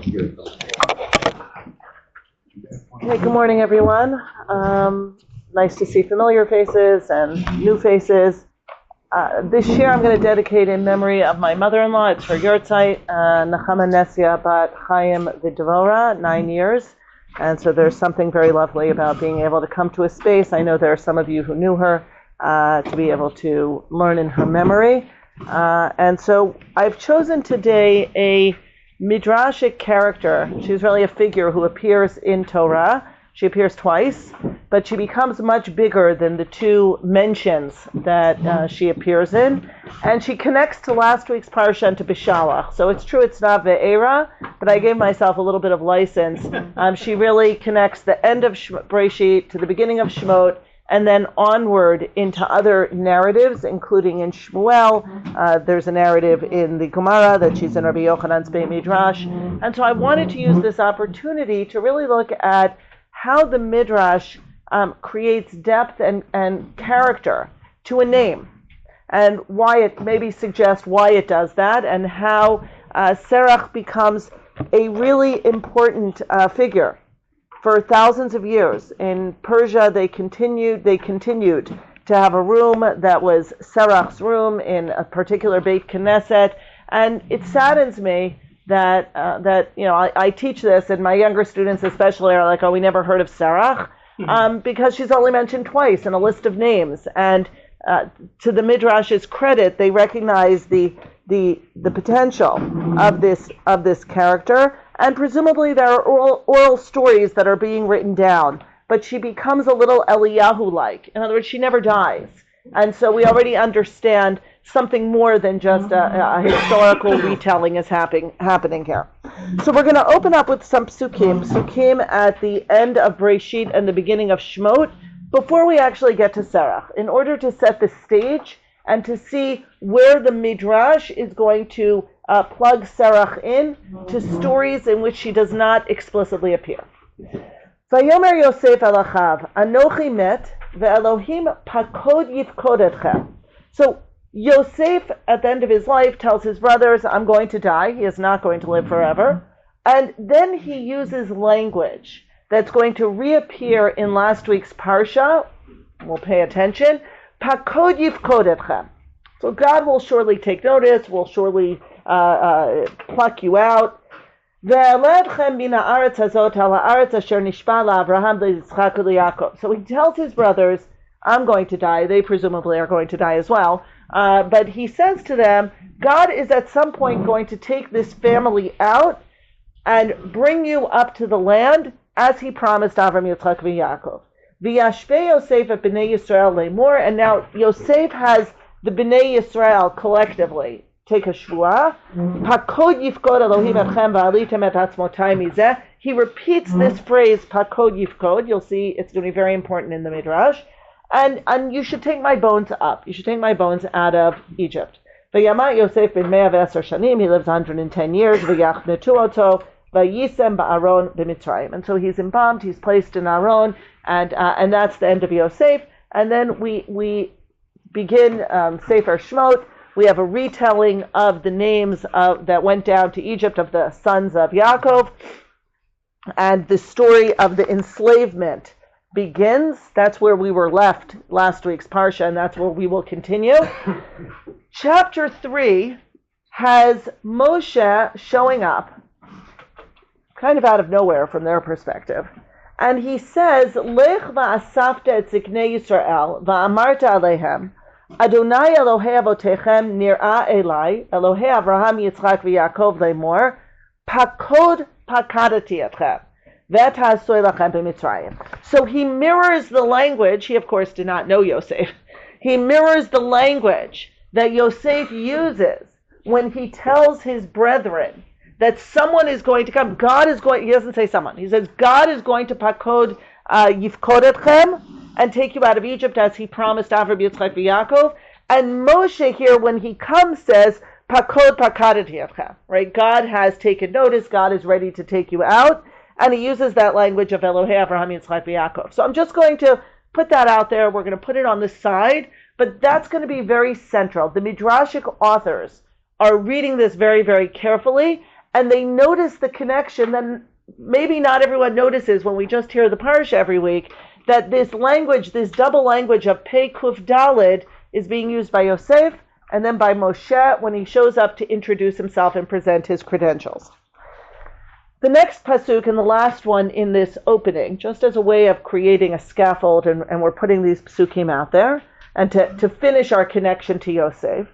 Okay, good morning, everyone. Nice to see familiar faces and new faces. This year I'm going to dedicate in memory of my mother-in-law. It's her yahrzeit, Nechama Nesia Bat Chaim V'Dvora, 9 years. And so there's something very lovely about being able to come to a space. I know there are some of you who knew her, to be able to learn in her memory. And so I've chosen today a Midrashic character. She's really a figure who appears in Torah. She appears twice, but she becomes much bigger than the two mentions that she appears in. And she connects to last week's parsha and to Bishalach. So it's true it's not Ve'era, but I gave myself a little bit of license. She really connects the end of Breshit to the beginning of Shemot, and then onward into other narratives, including in Shmuel. There's a narrative in the Gemara that she's in Rabbi Yochanan's Beit Midrash. And so I wanted to use this opportunity to really look at how the Midrash creates depth and character to a name, and why it maybe suggests why it does that, and how Serach becomes a really important figure. For thousands of years in Persia, they continued to have a room that was Serach's room in a particular Beit Knesset, and it saddens me that I teach this, and my younger students especially are like, oh, we never heard of Serach, because she's only mentioned twice in a list of names. And to the Midrash's credit, they recognize the potential of this character, and presumably there are oral stories that are being written down. But she becomes a little Eliyahu-like. In other words, she never dies. And so we already understand something more than just a historical retelling is happening here. So we're going to open up with some psukim at the end of Breshit and the beginning of Shemot, before we actually get to Serach, in order to set the stage and to see where the Midrash is going to plug Serach in to stories in which she does not explicitly appear. Vayomer Yosef el Achav, Anochi met, ve'Elohim pakod yifkod etchem. So Yosef, at the end of his life, tells his brothers, I'm going to die. He is not going to live forever. And then he uses language that's going to reappear in last week's parsha. We'll pay attention. Pakod yifkod etchem. So God will surely take notice, will surely pluck you out. So he tells his brothers, I'm going to die. They presumably are going to die as well. But he says to them, God is at some point going to take this family out and bring you up to the land as he promised Avram, Yitzchak, and Yaakov. V'yashvei Yosef et b'nei Yisrael le'mor, and now Yosef has the b'nei Yisrael collectively take a shvuah. Pakod yifkod Elohim etchem va'alitem et atzmotai mizeh. He repeats this phrase, Pakod yifkod. You'll see it's going to be very important in the Midrash. And you should take my bones up. You should take my bones out of Egypt. V'yamat Yosef ben 110 shanim. He lives 110 years. V'yachnetu oto v'yisem ba'aron b'mitzrayim. And so he's embalmed. He's placed in Aron, and that's the end of Yosef. And then we begin Sefer Shemot. We have a retelling of the names that went down to Egypt of the sons of Yaakov, and the story of the enslavement begins. That's where we were left last week's parsha, and that's where we will continue. Chapter 3 has Moshe showing up, kind of out of nowhere from their perspective, and he says, Lech va'asafta et ziknei Yisrael va'amarta alehem, Adonai Elohei Avotechem nir'a Elai, Elohei Avraham Yitzchak v'Yaakov lemor, Pakod pakadati etchem, v'et'asoi lachem b'Mitzrayim. So he mirrors the language. He, of course, did not know Yosef. He mirrors the language that Yosef uses when he tells his brethren that someone is going to come. God is going. He doesn't say someone. He says God is going to pakod yifkod etchem, and take you out of Egypt as he promised Avram, Yitzchak, Yaakov. And Moshe here, when he comes, says, Pakod pakadati etchem, right? God has taken notice. God is ready to take you out. And he uses that language of Elohei, Avraham, Yitzchak, Yaakov. So I'm just going to put that out there. We're going to put it on the side, but that's going to be very central. The Midrashic authors are reading this very, very carefully, and they notice the connection, then maybe not everyone notices when we just hear the parsha every week, that this language, this double language of Pei Kuf Dalid, is being used by Yosef and then by Moshe when he shows up to introduce himself and present his credentials. The next pasuk and the last one in this opening, just as a way of creating a scaffold, and we're putting these pasukim out there, and to finish our connection to Yosef.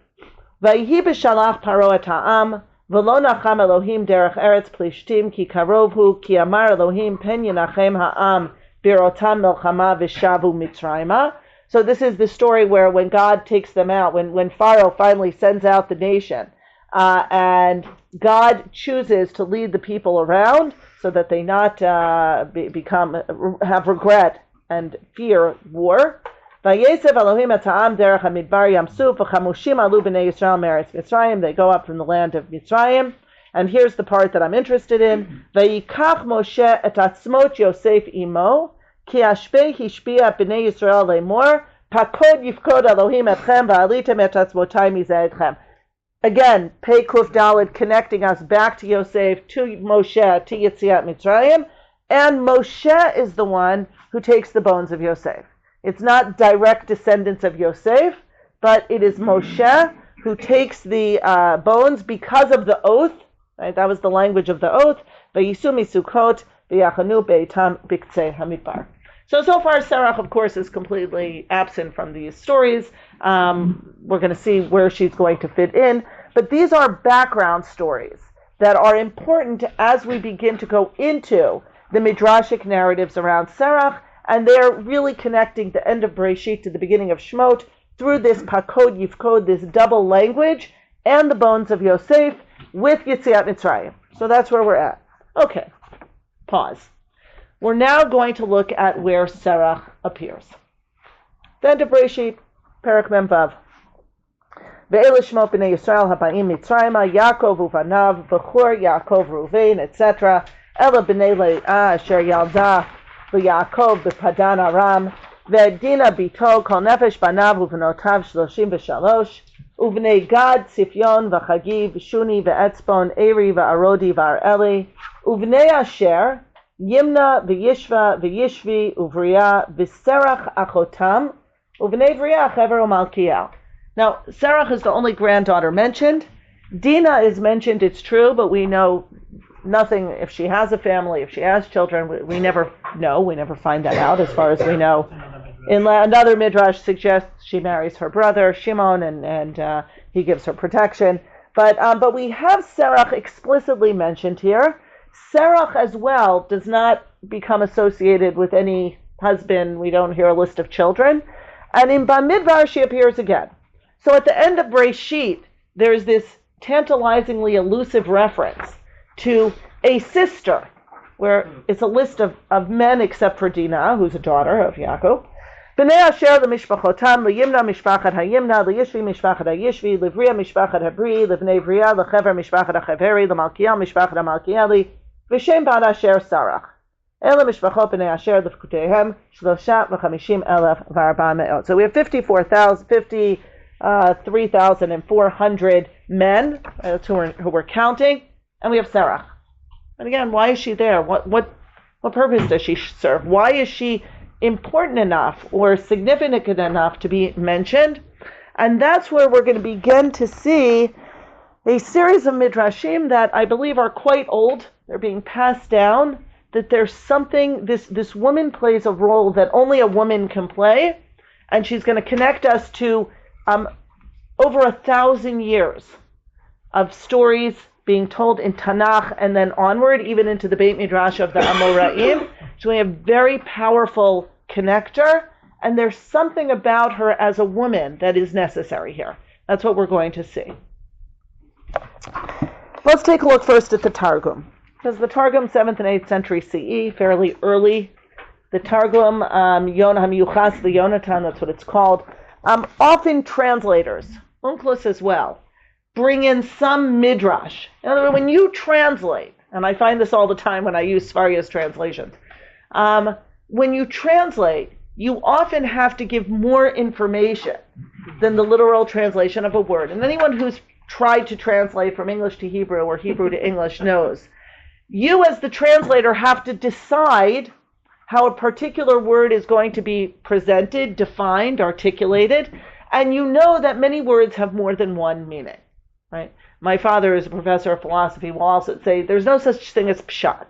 Vayhi b'shalach paro et ha'am, v'lo nacham Elohim derech eretz plishtim, ki karov hu, ki amar Elohim pen yinachem ha'am, birotam melchama v'shavu mitzrayma. So this is the story where when God takes them out, when Pharaoh finally sends out the nation, and God chooses to lead the people around so that they not have regret and fear war. Vayesev Elohim et ha'am derech hamidbar yamsuf v'chamushim alu b'nei Yisrael meretz Mitzrayim. They go up from the land of Mitzrayim. And here's the part that I'm interested in. Vayikach Moshe et atzmot Yosef imo ki ashpei hishpia b'nei Yisrael lemor pakod yifkod Elohim etchem va'alitem et atzmotai mizeh etchem. Again, Pei Kuf Dalid connecting us back to Yosef, to Moshe, to Yetziat Mitzrayim, and Moshe is the one who takes the bones of Yosef. It's not direct descendants of Yosef, but it is Moshe who takes the bones because of the oath. Right? That was the language of the oath. Vayisu misukot v'yachanu beitam biktzei hamidbar. So far, Serach, of course, is completely absent from these stories. We're going to see where she's going to fit in. But these are background stories that are important as we begin to go into the Midrashic narratives around Serach, and they're really connecting the end of Bereshit to the beginning of Shemot through this Pakod Yifkod, this double language, and the bones of Yosef with Yetziat Mitzrayim. So that's where we're at. Okay, pause. We're now going to look at where Serach appears. The end of Bereshit, Perek Mem Vav. Ve'ele Shemot b'nei Yisrael habayim Mitzrayma, Yaakov uvanav, Bechor Yaakov Ruvain, etc. Ela b'nei Leah asher yalda v'Yaakov b'Padan Aram, ve'Dina bito kol nefesh banav uvenotav 33, uvnei Gad Sifyon v'Chagi v'Shuni v'Etzbon Eri v'Arodi v'Areli, uvnei Asher Yimna v'Yishva v'Yishvi uvriya v'Serach achotam uvnei Vriya Chever u'Malkiel. Now, Serach is the only granddaughter mentioned. Dinah is mentioned, it's true, but we know nothing if she has a family, if she has children. We never know. We never find that out as far as we know. Another Midrash suggests she marries her brother, Shimon, and he gives her protection. But we have Serach explicitly mentioned here. Serach as well does not become associated with any husband. We don't hear a list of children. And in Bamidbar she appears again. So at the end of Bereshit, there's this tantalizingly elusive reference to a sister, where it's a list of men except for Dinah, who's a daughter of Yaakov. B'nei Asher l'mishpachotam, l'yimna mishpachat hayimna, l'yishvi mishpachat hayishvi, l'vriya mishpachat habri, l'vnei vriya, l'chever mishpachat hacheveri, l'malkiel mishpachat hamalkieli, v'shem bad Asher Sarach. Ela mishpachot b'nei Asher l'fkutehem, shloshat v'chamishim elef v'arba me'ot. So we have 3,400 men who we're counting, and we have Serach. And again, why is she there? What purpose does she serve? Why is she important enough or significant enough to be mentioned? And that's where we're going to begin to see a series of midrashim that I believe are quite old. They're being passed down. That there's something, this woman plays a role that only a woman can play, and she's going to connect us to over 1,000 years of stories being told in Tanakh and then onward, even into the Beit Midrash of the Amoraim. So we have a very powerful connector, and there's something about her as a woman that is necessary here. That's what we're going to see. Let's take a look first at the Targum. Because the Targum, 7th and 8th century CE, fairly early. The Targum, Yonah HaMiyuchas L'Yonatan, that's what it's called. Often translators, Onkelos as well, bring in some midrash. In other words, when you translate, and I find this all the time when I use Svaria's translations, when you translate, you often have to give more information than the literal translation of a word. And anyone who's tried to translate from English to Hebrew or Hebrew to English knows. You as the translator have to decide how a particular word is going to be presented, defined, articulated, and you know that many words have more than one meaning, right? My father is a professor of philosophy, will also say there's no such thing as pshat,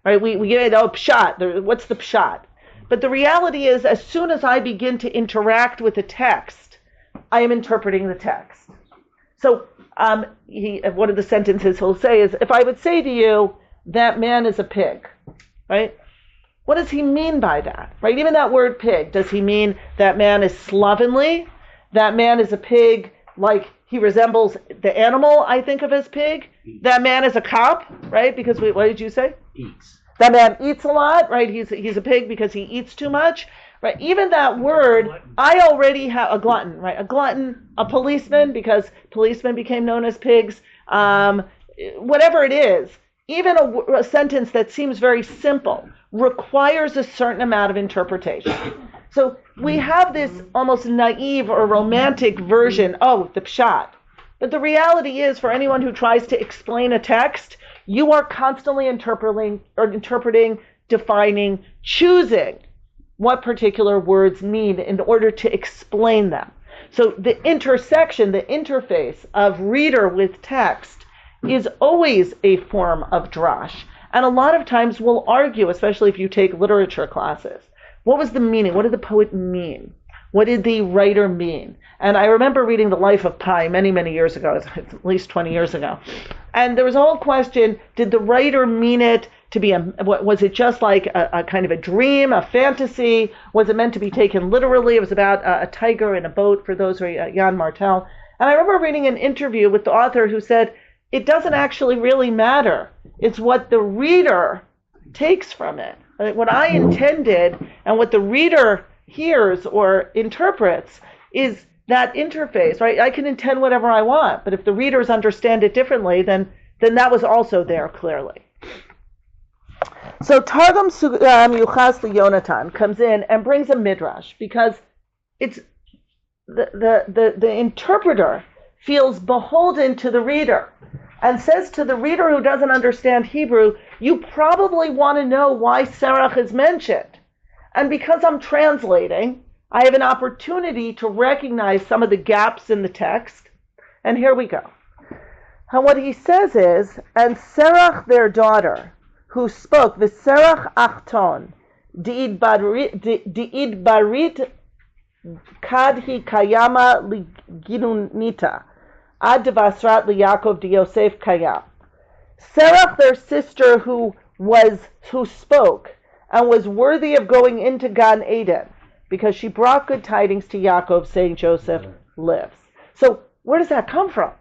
right? We get, pshat, what's the pshat? But the reality is, as soon as I begin to interact with a text, I am interpreting the text. So one of the sentences he'll say is, if I would say to you, that man is a pig, right? What does he mean by that, right? Even that word pig, does he mean that man is slovenly? That man is a pig, like he resembles the animal I think of as pig? That man is a cop, right? Because what did you say? Eats. That man eats a lot, right? He's a pig because he eats too much, right? Even that word, I already have a glutton, right? A glutton, a policeman, because policemen became known as pigs. Whatever it is, even a sentence that seems very simple requires a certain amount of interpretation. So we have this almost naive or romantic version, the pshat. But the reality is, for anyone who tries to explain a text, you are constantly interpreting, defining, choosing what particular words mean in order to explain them. So the intersection, the interface of reader with text is always a form of drash. And a lot of times we'll argue, especially if you take literature classes, what was the meaning? What did the poet mean? What did the writer mean? And I remember reading The Life of Pi many, many years ago, at least 20 years ago. And there was a whole question, did the writer mean it to be was it just like a kind of a dream, a fantasy? Was it meant to be taken literally? It was about a tiger in a boat, for those who are Jan Martel. And I remember reading an interview with the author who said, it doesn't actually really matter. It's what the reader takes from it. What I intended and what the reader hears or interprets is that interface, right? I can intend whatever I want, but if the readers understand it differently, then that was also there clearly. So Targum Yuchas Yonatan comes in and brings a Midrash because it's the interpreter feels beholden to the reader and says to the reader who doesn't understand Hebrew, you probably want to know why Serach is mentioned. And because I'm translating, I have an opportunity to recognize some of the gaps in the text. And here we go. And what he says is, and Serach, their daughter, who spoke, V'Serach achton, di'id barit kadhi kayama liginunita, ad devasrat liyakov diYosef kayam. Serach, their sister, who spoke, and was worthy of going into Gan Eden, because she brought good tidings to Yaakov, saying Joseph lives. So where does that come from?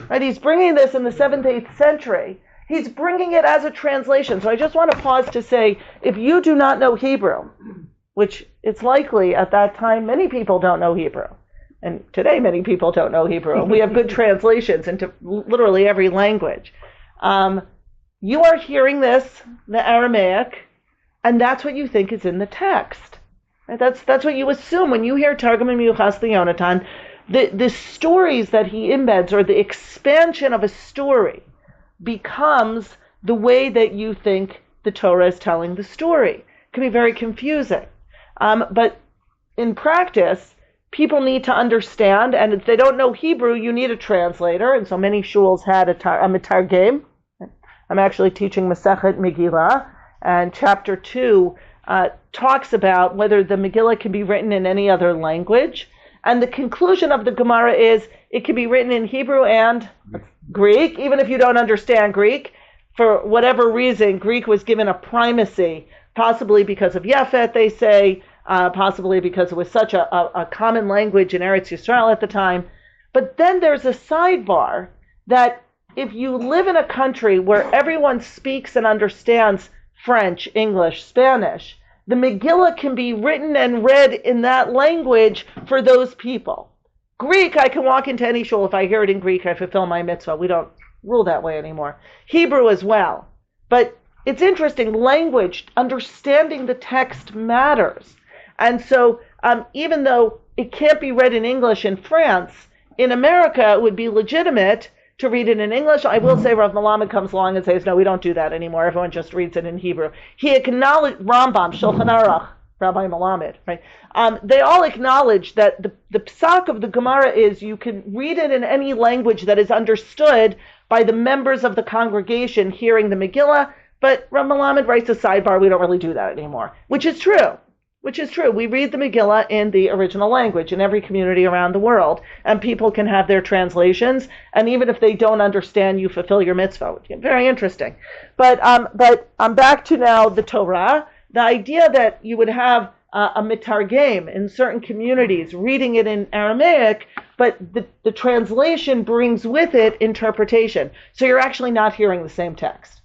Right? He's bringing this in the 7th, 8th century. He's bringing it as a translation. So I just want to pause to say, if you do not know Hebrew, which it's likely at that time many people don't know Hebrew, and today many people don't know Hebrew, we have good translations into literally every language. You are hearing this, the Aramaic, and that's what you think is in the text. Right? That's what you assume when you hear Targum Yuchas Yonatan. The stories that he embeds, or the expansion of a story, becomes the way that you think the Torah is telling the story. It can be very confusing. But in practice, people need to understand, and if they don't know Hebrew, you need a translator, and so many shuls had a metargem. I'm actually teaching Masechet Megillah, and chapter 2 talks about whether the Megillah can be written in any other language. And the conclusion of the Gemara is it can be written in Hebrew and Greek, even if you don't understand Greek. For whatever reason, Greek was given a primacy, possibly because of Yefet, they say, possibly because it was such a common language in Eretz Yisrael at the time. But then there's a sidebar that if you live in a country where everyone speaks and understands French, English, Spanish, the Megillah can be written and read in that language for those people. Greek, I can walk into any shul. If I hear it in Greek, I fulfill my mitzvah. We don't rule that way anymore. Hebrew as well. But it's interesting, language, understanding the text matters. And so even though it can't be read in English in France, in America it would be legitimate to read it in English. I will say Rav Melamed comes along and says, no, we don't do that anymore. Everyone just reads it in Hebrew. He acknowledged Rambam, Shulchan Aruch, Rabbi Melamed, right? They all acknowledge that the psak of the Gemara is you can read it in any language that is understood by the members of the congregation hearing the Megillah, but Rabbi Melamed writes a sidebar, we don't really do that anymore, which is true. We read the Megillah in the original language in every community around the world, and people can have their translations, and even if they don't understand, you fulfill your mitzvah. Very interesting. But I'm back to now the Torah. The idea that you would have a mitargem in certain communities reading it in Aramaic, but the translation brings with it interpretation. So you're actually not hearing the same text.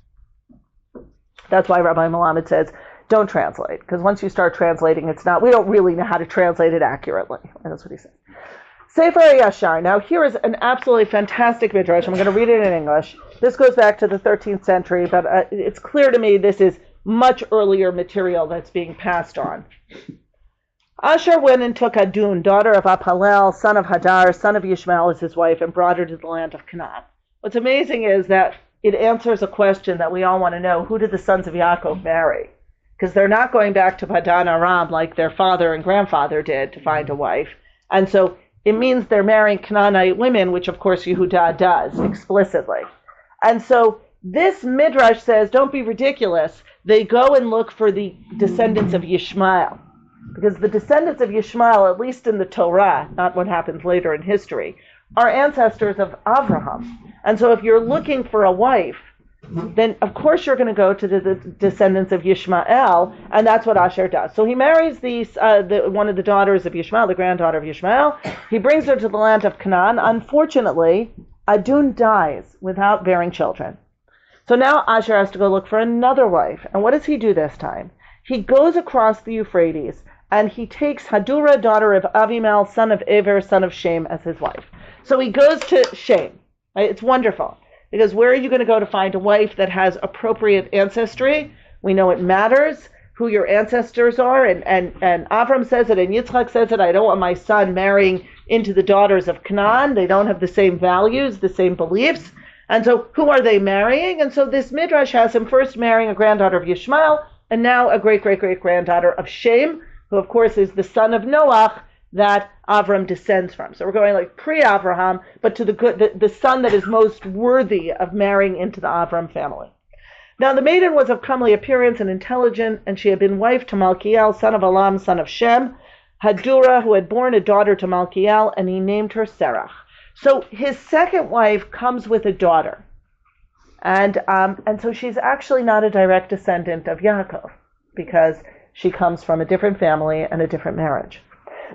That's why Rabbi Melamed says, don't translate, because once you start translating, we don't really know how to translate it accurately. And that's what he says. Sefer Yashar. Now here is an absolutely fantastic Midrash. I'm going to read it in English. This goes back to the 13th century, but it's clear to me this is much earlier material that's being passed on. Asher went and took Adun, daughter of Apalel, son of Hadar, son of Yishmael, as his wife, and brought her to the land of Canaan. What's amazing is that it answers a question that we all want to know. Who did the sons of Yaakov marry? Because they're not going back to Padan Aram like their father and grandfather did to find a wife. And so it means they're marrying Canaanite women, which of course Yehuda does explicitly. And so this Midrash says, don't be ridiculous. They go and look for the descendants of Yishmael. Because the descendants of Yishmael, at least in the Torah, not what happens later in history, are ancestors of Avraham. And so if you're looking for a wife, then of course you're going to go to the descendants of Yishmael, and that's what Asher does. So he marries one of the daughters of Yishmael, the granddaughter of Yishmael. He brings her to the land of Canaan. Unfortunately, Adun dies without bearing children. So now Asher has to go look for another wife. And what does he do this time? He goes across the Euphrates, and he takes Hadurah, daughter of Avimelech, son of Ever, son of Shem, as his wife. So he goes to Shem. Right? It's wonderful. Because where are you going to go to find a wife that has appropriate ancestry? We know it matters who your ancestors are. And Avram says it, and Yitzchak says it, I don't want my son marrying into the daughters of Canaan. They don't have the same values, the same beliefs. And so who are they marrying? And so this Midrash has him first marrying a granddaughter of Yishmael, and now a great-great-great-granddaughter of Shem, who of course is the son of Noach that Avram descends from. So we're going like pre-Avraham, but to the son that is most worthy of marrying into the Avram family. Now the maiden was of comely appearance and intelligent, and she had been wife to Malkiel, son of Elam, son of Shem, Hadurah, who had borne a daughter to Malkiel, and he named her Serach. So his second wife comes with a daughter. And so she's actually not a direct descendant of Yaakov, because she comes from a different family and a different marriage.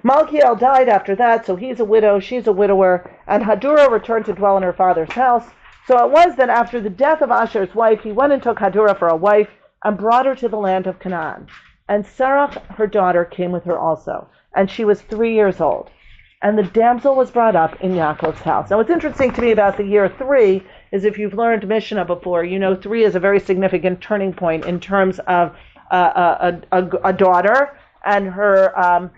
Malkiel died after that, so he's a widow, she's a widower, and Hadurah returned to dwell in her father's house. So it was that after the death of Asher's wife, he went and took Hadurah for a wife and brought her to the land of Canaan. And Serach, her daughter, came with her also, and she was 3 years old. And the damsel was brought up in Yaakov's house. Now what's interesting to me about the year 3 is, if you've learned Mishnah before, you know 3 is a very significant turning point in terms of a daughter and her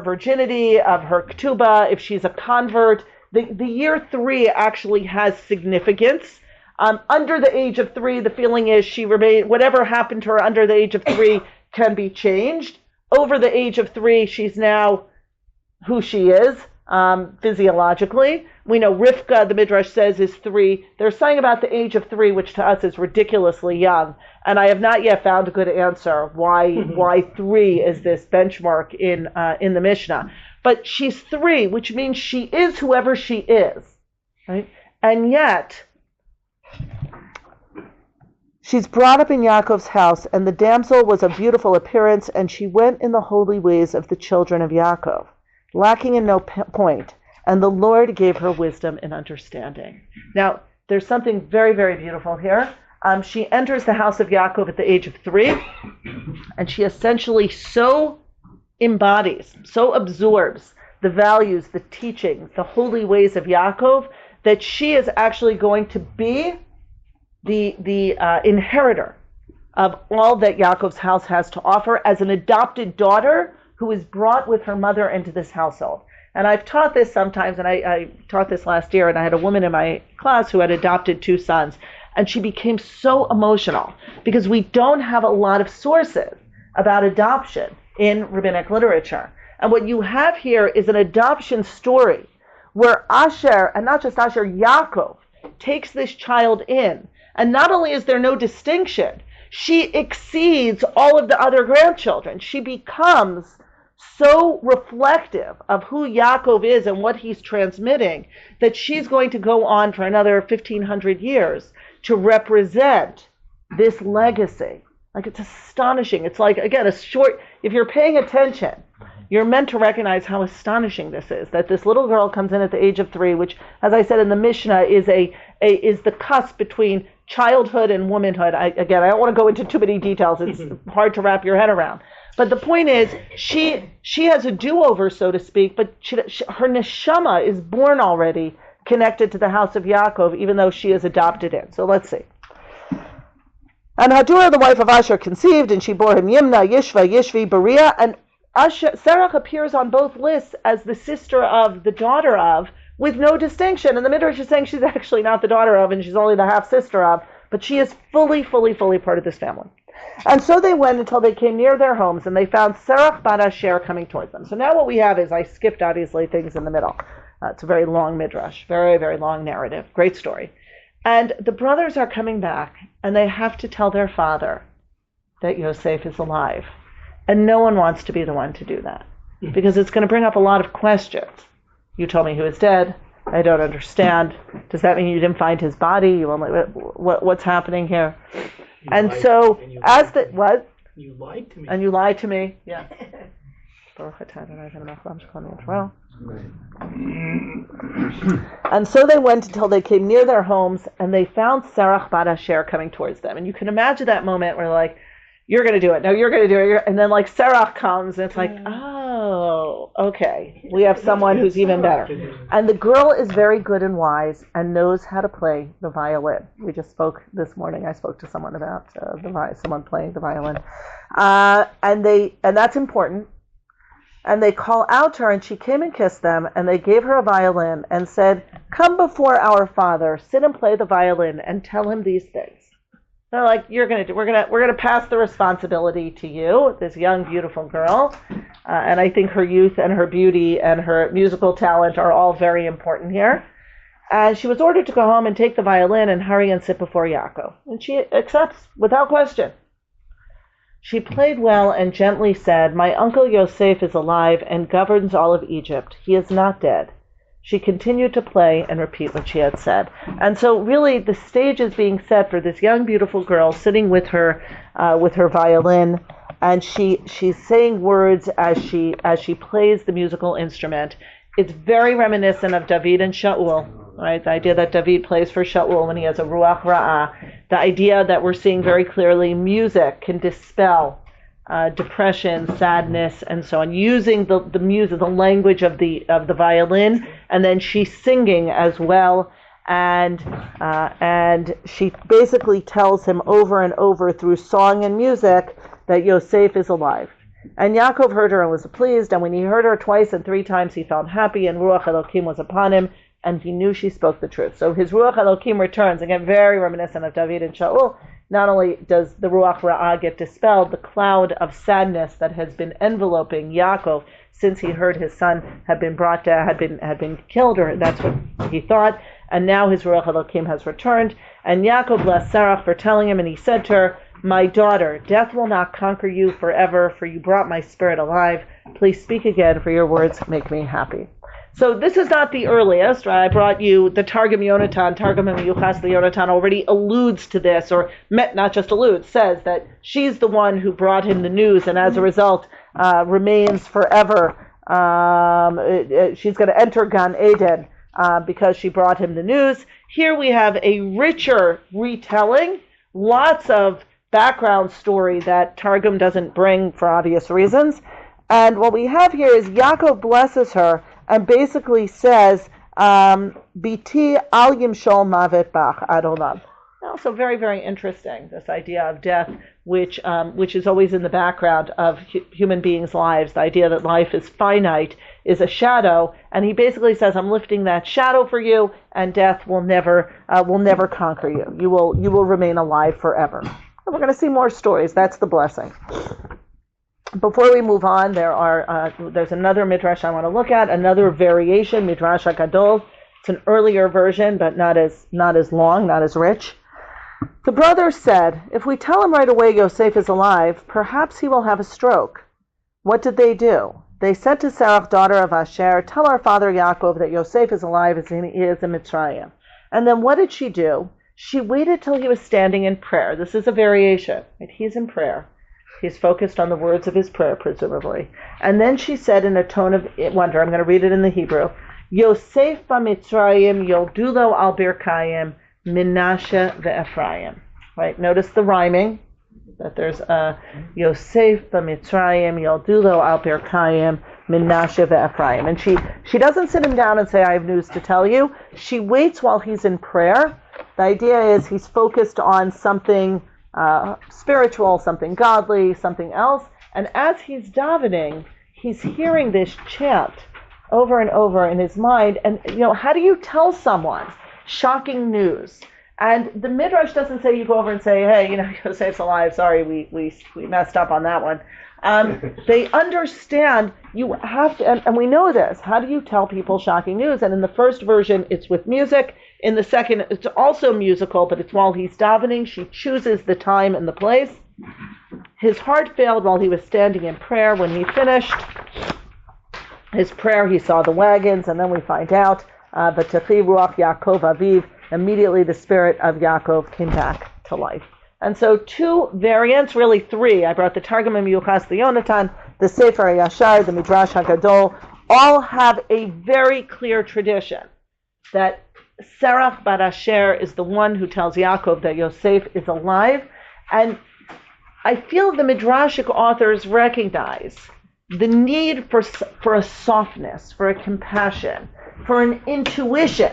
virginity, of her ketubah, if she's a convert. The year 3 actually has significance. Under the age of 3, the feeling is she remained, whatever happened to her under the age of 3 can be changed. Over the age of 3, she's now who she is physiologically. We know Rivka, the Midrash says, is 3. There's something about the age of 3 which to us is ridiculously young, and I have not yet found a good answer why 3 is this benchmark in the Mishnah. But she's 3, which means she is whoever she is, right? And yet she's brought up in Yaakov's house, and the damsel was of beautiful appearance, and she went in the holy ways of the children of Yaakov, lacking in no point, and the Lord gave her wisdom and understanding. Now, there's something very, very beautiful here. She enters the house of Yaakov at the age of 3, and she essentially so embodies, so absorbs the values, the teachings, the holy ways of Yaakov, that she is actually going to be the inheritor of all that Yaakov's house has to offer as an adopted daughter who is brought with her mother into this household. And I've taught this sometimes, and I taught this last year, and I had a woman in my class who had adopted 2 sons, and she became so emotional because we don't have a lot of sources about adoption in rabbinic literature. And what you have here is an adoption story where Asher, and not just Asher, Yaakov, takes this child in. And not only is there no distinction, she exceeds all of the other grandchildren. She becomes so reflective of who Yaakov is and what he's transmitting that she's going to go on for another 1,500 years to represent this legacy. Like, it's astonishing. It's like, again, if you're paying attention, you're meant to recognize how astonishing this is, that this little girl comes in at the age of 3, which, as I said in the Mishnah, is the cusp between childhood and womanhood. I don't want to go into too many details. It's hard to wrap your head around. But the point is, she has a do-over, so to speak, but her neshama is born already connected to the house of Yaakov, even though she is adopted in. So let's see. And Hadurah, the wife of Asher, conceived, and she bore him Yimna, Yishva, Yishvi, Beriah, and Serach appears on both lists as the sister of, the daughter of, with no distinction. And the Midrash is saying she's actually not the daughter of, and she's only the half-sister of, but she is fully part of this family. And so they went until they came near their homes, and they found Serach Barash coming towards them. So now what we have is, I skipped, obviously, things in the middle. It's a very long Midrash, very, very long narrative. Great story. And the brothers are coming back, and they have to tell their father that Yosef is alive. And no one wants to be the one to do that, because it's going to bring up a lot of questions. You told me he was dead. I don't understand. Does that mean you didn't find his body? What's happening here? You lied to me. And you lied to me. Yeah. And so they went until they came near their homes, and they found Serach Barash coming towards them. And you can imagine that moment where, like, you're going to do it. No, you're going to do it. And then, like, Serach comes, and it's like, oh, okay. We have someone who's even better. And the girl is very good and wise and knows how to play the violin. We just spoke this morning. I spoke to someone about someone playing the violin. And that's important. And they call out to her, and she came and kissed them, and they gave her a violin and said, "Come before our father, sit and play the violin, and tell him these things." They're like, we're gonna pass the responsibility to you, this young, beautiful girl. And I think her youth and her beauty and her musical talent are all very important here. And she was ordered to go home and take the violin and hurry and sit before Yaakov. And she accepts without question. She played well and gently said, "My uncle Yosef is alive and governs all of Egypt. He is not dead." She continued to play and repeat what she had said. And so really the stage is being set for this young, beautiful girl sitting with her violin, and she's saying words as she plays the musical instrument. It's very reminiscent of David and Shaul, right? The idea that David plays for Shaul when he has a ruach ra'ah. The idea that we're seeing very clearly music can dispel depression, sadness, and so on, using the music, the language of the violin, and then she's singing as well, and she basically tells him over and over through song and music that Yosef is alive. And Yaakov heard her and was pleased, and when he heard her twice and 3 times, he felt happy, and Ruach Elokim was upon him, and he knew she spoke the truth. So his Ruach Elokim returns, again, very reminiscent of David and Shaul. Not only does the Ruach Ra'ah get dispelled, the cloud of sadness that has been enveloping Yaakov since he heard his son had been brought down, had been killed, or that's what he thought, and now his Ruach Elokim has returned. And Yaakov blessed Serach for telling him, and he said to her, "My daughter, death will not conquer you forever, for you brought my spirit alive. Please speak again, for your words make me happy." So this is not the earliest, right? I brought you the Targum Yonatan. Targum Miyuchas Yonatan already alludes to this, or not just alludes, says that she's the one who brought him the news, and as a result remains forever. She's going to enter Gan Eden because she brought him the news. Here we have a richer retelling, lots of background story that Targum doesn't bring for obvious reasons. And what we have here is Yaakov blesses her and basically says, "Biti al yimshol mavet bach ad olam." also very, very interesting, this idea of death, which is always in the background of human beings' lives. The idea that life is finite is a shadow, and he basically says, I'm lifting that shadow for you, and death will never conquer you. You will remain alive forever. And we're going to see more stories. That's the blessing. Before we move on, there's another Midrash I want to look at, another variation, Midrash HaGadol. It's an earlier version, but not as long, not as rich. The brothers said, if we tell him right away Yosef is alive, perhaps he will have a stroke. What did they do? They said to Serach, daughter of Asher, tell our father Yaakov that Yosef is alive as he is in Mitzrayim. And then what did she do? She waited till he was standing in prayer. This is a variation. Right? He's in prayer. He's focused on the words of his prayer, presumably. And then she said in a tone of wonder, I'm going to read it in the Hebrew, Yosef b'Mitzrayim yoldulo al birkayim Menashe ve'Ephraim. Right? Notice the rhyming, that there's Yosef b'Mitzrayim yoldulo al birkayim Menashe ve'Ephraim. And she doesn't sit him down and say, I have news to tell you. She waits while he's in prayer. The idea is he's focused on something spiritual, something godly, something else. And as he's davening, he's hearing this chant over and over in his mind. And, how do you tell someone shocking news? And the Midrash doesn't say you go over and say, hey, Yosef's alive. Sorry, we messed up on that one. They understand you have to, and we know this. How do you tell people shocking news? And in the first version, it's with music. In the second, it's also musical, but it's while he's davening. She chooses the time and the place. His heart failed while he was standing in prayer. When he finished his prayer, he saw the wagons, and then we find out, V'techi ruach Yaakov aviv, immediately the spirit of Yaakov came back to life. And so two variants, really three. I brought the Targum Miyuchas, the Yonatan, the Sefer Yashar, the Midrash HaGadol, all have a very clear tradition that Serach bar Asher is the one who tells Yaakov that Yosef is alive. And I feel the Midrashic authors recognize the need for a softness, for a compassion, for an intuition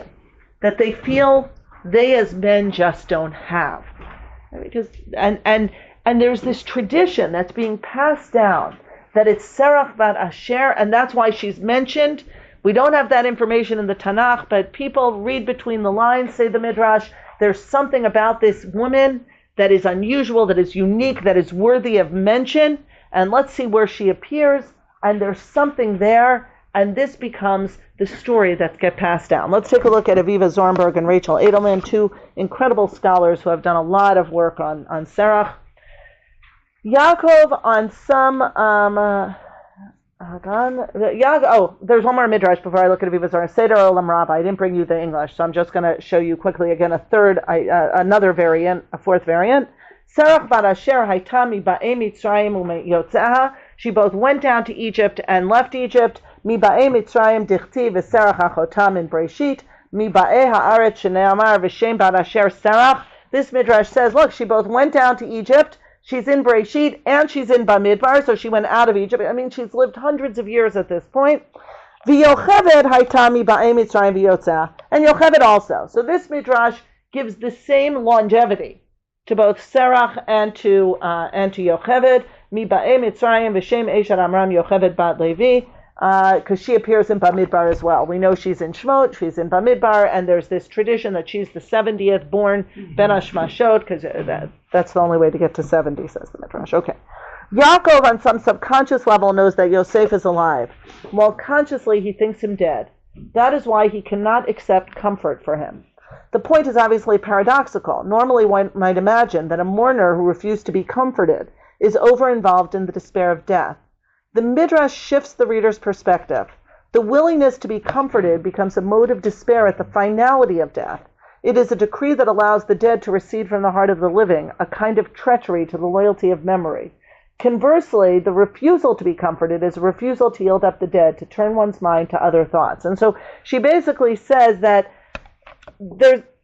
that they feel they as men just don't have. Because and there's this tradition that's being passed down that it's Serach bar Asher, and that's why she's mentioned. We don't have that information in the Tanakh, but people read between the lines, say the Midrash, there's something about this woman that is unusual, that is unique, that is worthy of mention, and let's see where she appears, and there's something there, and this becomes the story that gets passed down. Let's take a look at Aviva Zornberg and Rachel Edelman, two incredible scholars who have done a lot of work on Serach. Yaakov on some... there's one more Midrash before I look at Aviva Zornberg. Seder Olam Rabbah. I didn't bring you the English, so I'm just going to show you quickly again another variant, a fourth variant. Serach bar Asher hayta miba'ei Mitzrayim u'meyotzeha. She both went down to Egypt and left Egypt. Miba'ei Mitzrayim dichtiv v'Serach achotam in Breshit. Miba'ei ha'aretz shene'amar v'shem bar Asher Serach. This Midrash says, look, she both went down to Egypt. She's in Breshit and she's in Bamidbar, so she went out of Egypt. I mean, she's lived hundreds of years at this point. V'Yocheved hayta miba'ei Mitzrayim v'yotzeh. And Yocheved also. So this Midrash gives the same longevity to both Serach and to Yocheved. Miba'ei Mitzrayim v'shem Esher Amram Yocheved bat Levi. Because she appears in Bamidbar as well. We know she's in Shmot, she's in Bamidbar, and there's this tradition that she's the 70th born Ben Hashmashot, because that's the only way to get to 70, says the Midrash. Okay. Yaakov, on some subconscious level, knows that Yosef is alive, while consciously he thinks him dead. That is why he cannot accept comfort for him. The point is obviously paradoxical. Normally one might imagine that a mourner who refused to be comforted is over-involved in the despair of death. The Midrash shifts the reader's perspective. The willingness to be comforted becomes a mode of despair at the finality of death. It is a decree that allows the dead to recede from the heart of the living, a kind of treachery to the loyalty of memory. Conversely, the refusal to be comforted is a refusal to yield up the dead, to turn one's mind to other thoughts. And so she basically says that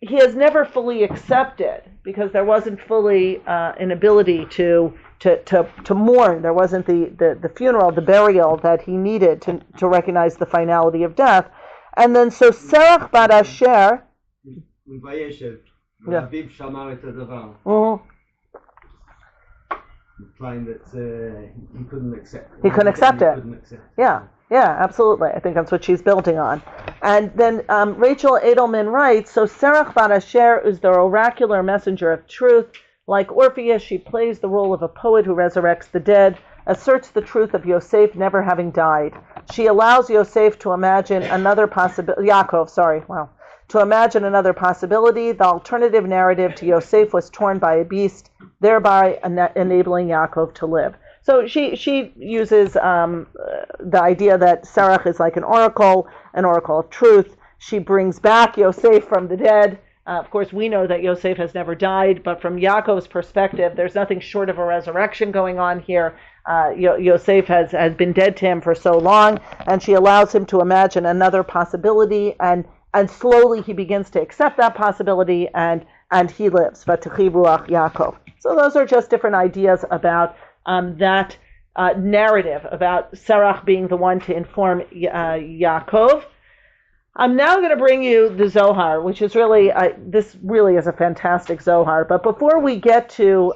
he has never fully accepted, because there wasn't fully an ability to mourn. There wasn't the funeral, the burial that he needed to recognize the finality of death. And then so Serach bar Asher, Yeah. Aviv shamar et hadavar. Implying that he couldn't accept it. He couldn't accept it. Couldn't accept it. Yeah, absolutely. I think that's what she's building on. And then Rachel Edelman writes, so Serach Barasher is the oracular messenger of truth. Like Orpheus, she plays the role of a poet who resurrects the dead, asserts the truth of Yosef never having died. She allows Yosef to imagine another possibility, to imagine another possibility. The alternative narrative to Yosef was torn by a beast, thereby enabling Yaakov to live. So she uses the idea that Serach is like an oracle of truth. She brings back Yosef from the dead. Of course, we know that Yosef has never died, but from Yaakov's perspective, there's nothing short of a resurrection going on here. Yosef has been dead to him for so long, and she allows him to imagine another possibility, and slowly he begins to accept that possibility, and he lives. V'tichi ruach Yaakov. So those are just different ideas about that narrative, about Serach being the one to inform Yaakov. I'm now going to bring you the Zohar, which is really, this really is a fantastic Zohar. But before we get to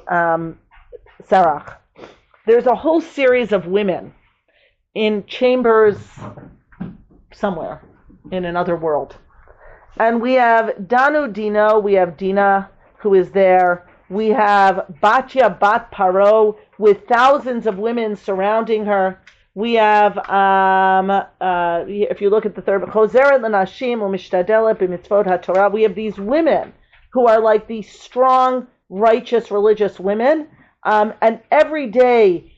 Serach, there's a whole series of women in chambers somewhere in another world. And we have Danu Dino, we have Dina, who is there. We have Batya Bat Paro, with thousands of women surrounding her. We have, if you look at the third, Chozeret L'Nashim U'Mishtadelet B'Mitzvot HaTorah. We have these women who are like these strong, righteous, religious women. And every day,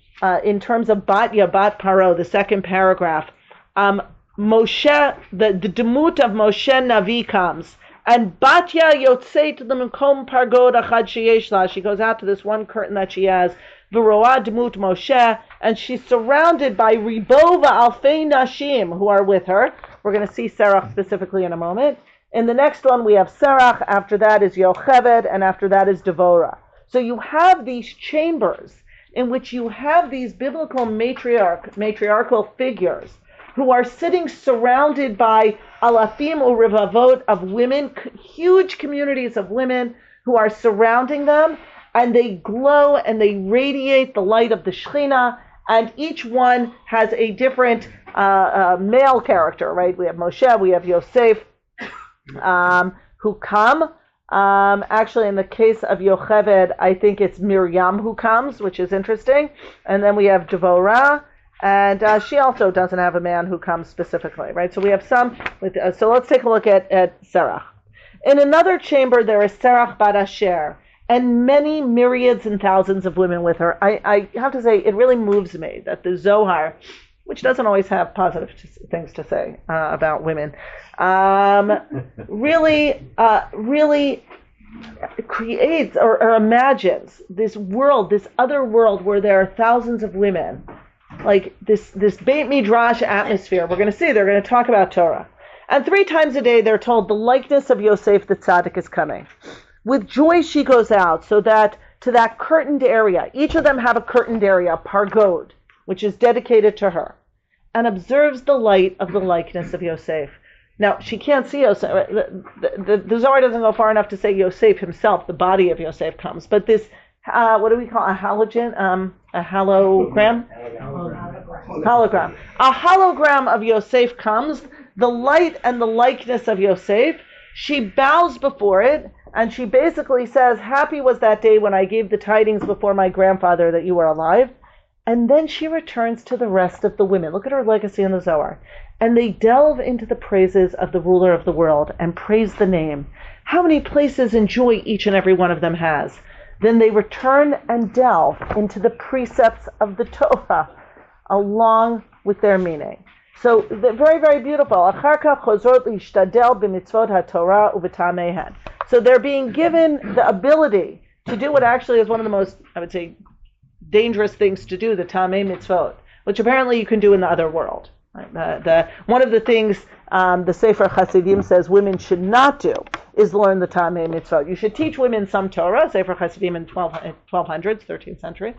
in terms of Batya Bat Paro, the second paragraph, Moshe, the demut of Moshe Navi comes. And Batya Yotzeit L'Mkom Pargod Achad Sheyesh La. She goes out to this one curtain that she has. V'roa Demut Moshe, and she's surrounded by Ribova Alfei Nashim who are with her. We're going to see Serach specifically in a moment. In the next one we have Serach, after that is Yocheved, and after that is Devorah. So you have these chambers in which you have these biblical matriarchal figures who are sitting surrounded by alafim or rivavot of women, huge communities of women who are surrounding them, and they glow and they radiate the light of the Shekhinah, and each one has a different male character, right? We have Moshe, we have Yosef, who come. Actually, in the case of Yocheved, I think it's Miriam who comes, which is interesting. And then we have Devorah, and she also doesn't have a man who comes specifically, right? So we have some. So let's take a look at Serach. In another chamber, there is Serach Barasher, and many myriads and thousands of women with her. I have to say, it really moves me that the Zohar, which doesn't always have positive things to say about women, really creates or imagines this world, this other world where there are thousands of women, like this Beit Midrash atmosphere. We're going to see, they're going to talk about Torah. And 3 times a day they're told the likeness of Yosef the Tzaddik is coming. With joy she goes out, so that to that curtained area, each of them have a curtained area, pargod, which is dedicated to her, and observes the light of the likeness of Yosef. Now, she can't see Yosef. The Zohar doesn't go far enough to say Yosef himself, the body of Yosef comes. But this, what do we call a halogen? A hologram? Hologram. A hologram of Yosef comes, the light and the likeness of Yosef. She bows before it, and she basically says, happy was that day when I gave the tidings before my grandfather that you were alive. And then she returns to the rest of the women. Look at her legacy in the Zohar. And they delve into the praises of the ruler of the world and praise the name. How many places and joy each and every one of them has. Then they return and delve into the precepts of the Torah along with their meaning. So very, very beautiful. So they're being given the ability to do what actually is one of the most, I would say, dangerous things to do, the Tamei Mitzvot, which apparently you can do in the other world. Right? One of the things the Sefer Hasidim says women should not do is learn the Tamei Mitzvot. You should teach women some Torah, Sefer Hasidim in 1200s, 13th century.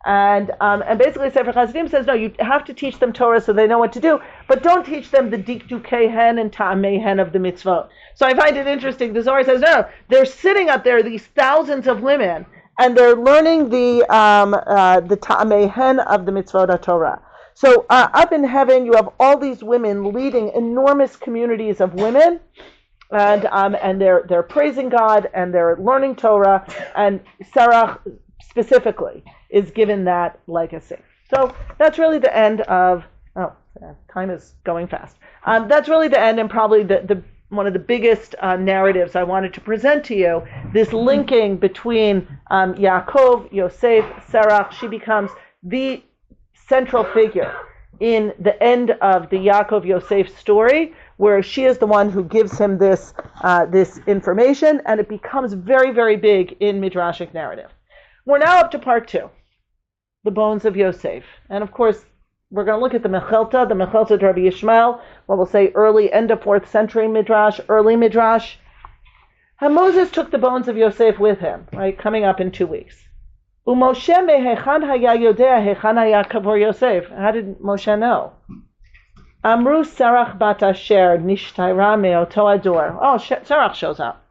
And basically Sefer Hasidim says, no, you have to teach them Torah so they know what to do, but don't teach them the Dikdukei hen and Ta'amei hen of the mitzvot. So I find it interesting. The Zohar says, no, they're sitting up there, these thousands of women, and they're learning the Ta'amei hen of the mitzvot Torah. So up in heaven, you have all these women leading enormous communities of women, and they're praising God, and they're learning Torah, and Serach specifically is given that legacy. So that's really the end of, time is going fast. That's really the end, and probably the one of the biggest narratives I wanted to present to you, this linking between Yaakov, Yosef, Serach. She becomes the central figure in the end of the Yaakov Yosef story, where she is the one who gives him this information, and it becomes very, very big in Midrashic narrative. We're now up to part 2, the bones of Yosef. And of course, we're going to look at the Mechilta to Rabbi Yishmael, what we'll say early, end of 4th century Midrash, early Midrash. And Moses took the bones of Yosef with him, right, coming up in 2 weeks. Umoshe mehechan haya yodea hechan haya kavor Yosef. How did Moshe know? Amru Serach bat Asher nishtayra me'oto ador. Oh, Serach shows up.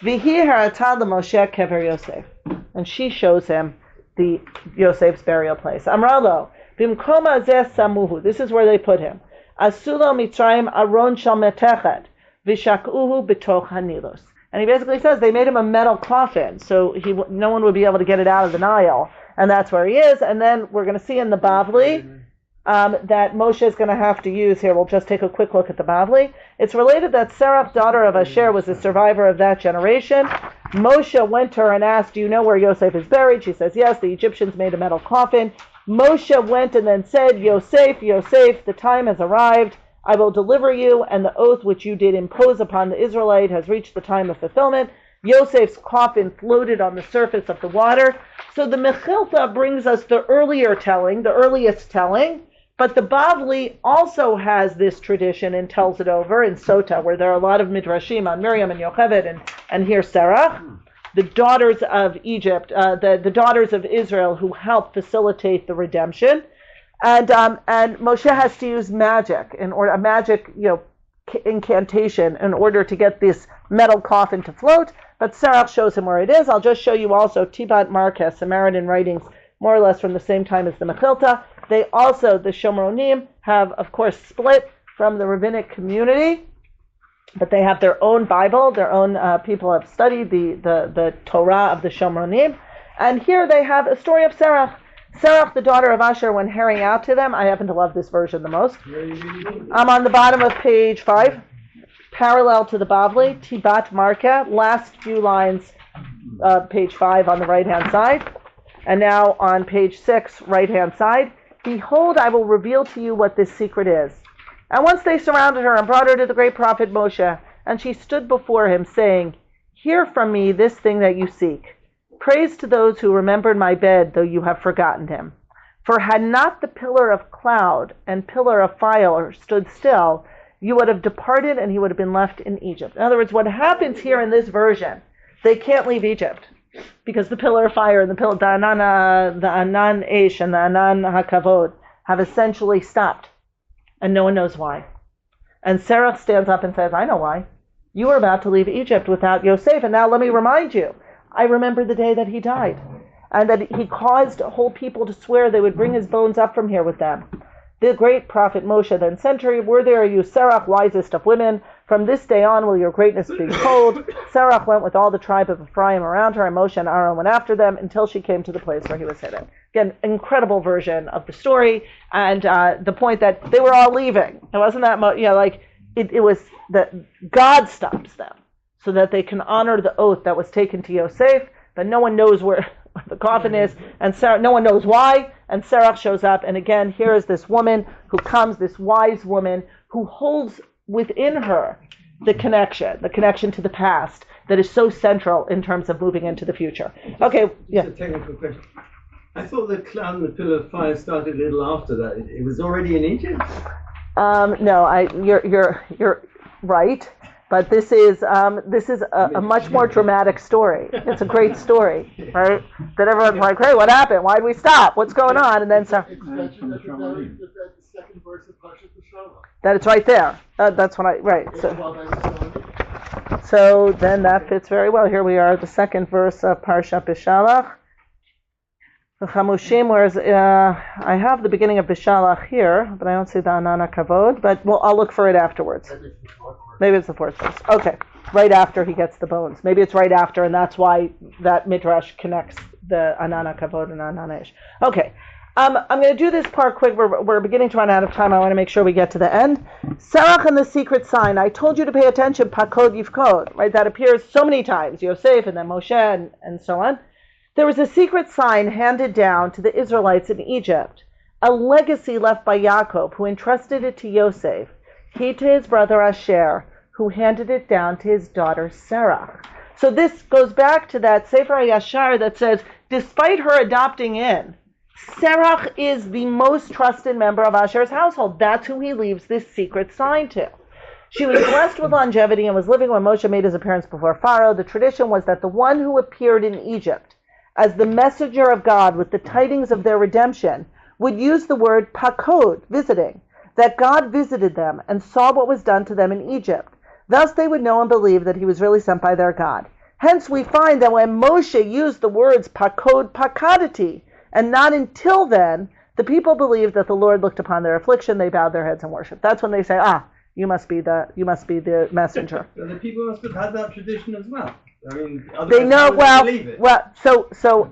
V'hi harata l'Moshe kever Yosef. And she shows him the Yosef's burial place. Amralo, bimkoma zeh samuhu. This is where they put him. Asulo mitzrayim aron shal metechet v'shakuhu b'toch hanilos. And he basically says they made him a metal coffin, so no one would be able to get it out of the Nile. And that's where he is. And then we're going to see in the Bavli that Moshe is going to have to use here. We'll just take a quick look at the Bavli. It's related that Serach, daughter of Asher, was a survivor of that generation. Moshe went to her and asked, do you know where Yosef is buried? She says, yes, the Egyptians made a metal coffin. Moshe went and then said, Yosef, Yosef, the time has arrived. I will deliver you, and the oath which you did impose upon the Israelite has reached the time of fulfillment. Yosef's coffin floated on the surface of the water. So the Mechilta brings us the earliest telling, but the Bavli also has this tradition and tells it over in Sota, where there are a lot of Midrashim on Miriam and Yocheved, and here Serach, the daughters of Egypt, the daughters of Israel who helped facilitate the redemption. And Moshe has to use magic, a magic incantation in order to get this metal coffin to float. But Serach shows him where it is. I'll just show you also Tibat Markeh, Samaritan writings, more or less from the same time as the Mechilta. They also, the Shomronim, have, of course, split from the rabbinic community, but they have their own Bible. Their own people have studied the Torah of the Shomronim. And here they have a story of Serach. Serach, the daughter of Asher, went herring out to them. I happen to love this version the most. I'm on the bottom of page 5, parallel to the Bavli, Tibat Markeh, last few lines, page 5 on the right-hand side. And now on page 6, right-hand side, behold, I will reveal to you what this secret is. And once they surrounded her and brought her to the great prophet Moshe, and she stood before him, saying, hear from me this thing that you seek. Praise to those who remembered my bed, though you have forgotten him. For had not the pillar of cloud and pillar of fire stood still, you would have departed and he would have been left in Egypt. In other words, what happens here in this version, they can't leave Egypt, because the pillar of fire and the Anan Eish and the Anan HaKavod have essentially stopped, and no one knows why. And Serach stands up and says, I know why. You were about to leave Egypt without Yosef, and now let me remind you, I remember the day that he died, and that he caused a whole people to swear they would bring his bones up from here with them. The great prophet Moshe then said to her, worthy are you, Serach, wisest of women. From this day on will your greatness be told. Serach went with all the tribe of Ephraim around her, and Moshe and Aaron went after them until she came to the place where he was hidden. Again, incredible version of the story, and the point that they were all leaving. It wasn't that much, it was that God stops them, so that they can honor the oath that was taken to Yosef, but no one knows where the coffin is, and no one knows why, and Serach shows up, and again, here is this woman who comes, this wise woman, who holds within her the connection to the past that is so central in terms of moving into the future. Okay, yeah. Just a technical question. I thought the cloud and the pillar of fire started a little after that. It was already in Egypt? No, you're right. But this is a much more dramatic story. It's a great story, right? That everyone's like, hey, what happened? Why did we stop? What's going on? And then so that it's right there. That's when right. So then that fits very well. Here we are, the second verse of Parshat Bishalach. Chamushim, whereas I have the beginning of Bishalach here, but I don't see the Anana Kavod, but I'll look for it afterwards. Maybe it's the fourth verse. Okay, right after he gets the bones. Maybe it's right after, and that's why that Midrash connects the Anana Kavod and Anana Ish. Okay, I'm going to do this part quick. We're beginning to run out of time. I want to make sure we get to the end. Serach and the secret sign. I told you to pay attention, Pakod Yifkod, right? That appears so many times, Yosef and then Moshe and so on. There was a secret sign handed down to the Israelites in Egypt, a legacy left by Yaakov, who entrusted it to Yosef, he to his brother Asher, who handed it down to his daughter Serach. So this goes back to that Sefer Yashar that says, despite her adopting in, Serach is the most trusted member of Asher's household. That's who he leaves this secret sign to. She was blessed with longevity and was living when Moshe made his appearance before Pharaoh. The tradition was that the one who appeared in Egypt as the messenger of God with the tidings of their redemption would use the word pakod, visiting, that God visited them and saw what was done to them in Egypt. Thus they would know and believe that he was really sent by their God. Hence we find that when Moshe used the words pakod pakadati, and not until then, the people believed that the Lord looked upon their affliction, they bowed their heads and worshiped. That's when they say, you must be the messenger. So the people must have had that tradition as well. I mean, they know so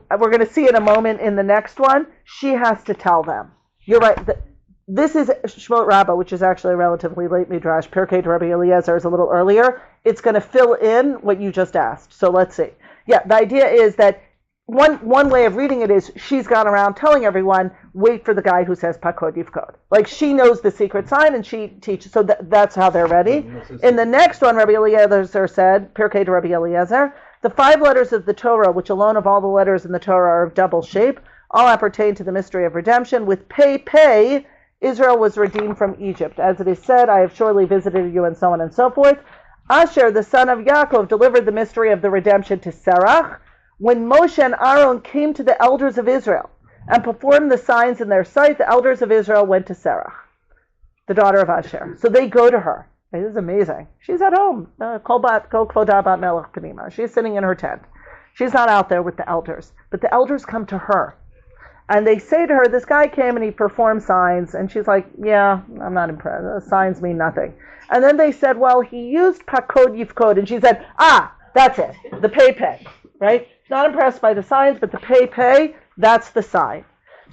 we're going to see in a moment in the next one. She has to tell them. You're right. This is Shmot Rabbah, which is actually a relatively late Midrash. Pirkei to Rabbi Eliezer is a little earlier. It's going to fill in what you just asked. So let's see. Yeah, the idea is that one way of reading it is she's gone around telling everyone, wait for the guy who says Pakod Yifkod. Like she knows the secret sign and she teaches, so that's how they're ready. In the next one, Rabbi Eliezer said, Pirkei to Rabbi Eliezer, the 5 letters of the Torah, which alone of all the letters in the Torah are of double shape, all appertain to the mystery of redemption. With pei, Israel was redeemed from Egypt. As it is said, I have surely visited you, and so on and so forth. Asher, the son of Yaakov, delivered the mystery of the redemption to Serach. When Moshe and Aaron came to the elders of Israel and performed the signs in their sight, the elders of Israel went to Serach, the daughter of Asher. So they go to her. This is amazing. She's at home. She's sitting in her tent. She's not out there with the elders, but the elders come to her. And they say to her, this guy came and he performed signs. And she's like, yeah, I'm not impressed. Those signs mean nothing. And then they said, well, he used pakod yifkod. And she said, that's it, the pei, right? Not impressed by the signs, but the pei, that's the sign.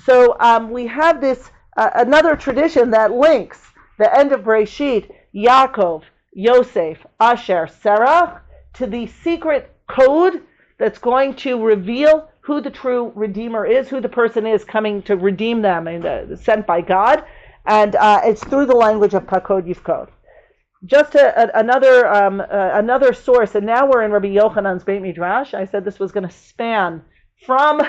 So we have this, another tradition that links the end of Bereshit, Yaakov, Yosef, Asher, Serach, to the secret code that's going to reveal who the true Redeemer is, who the person is coming to redeem them, and sent by God. And it's through the language of Pakod Yifkod. Just another source, and now we're in Rabbi Yochanan's Beit Midrash. I said this was going to span from,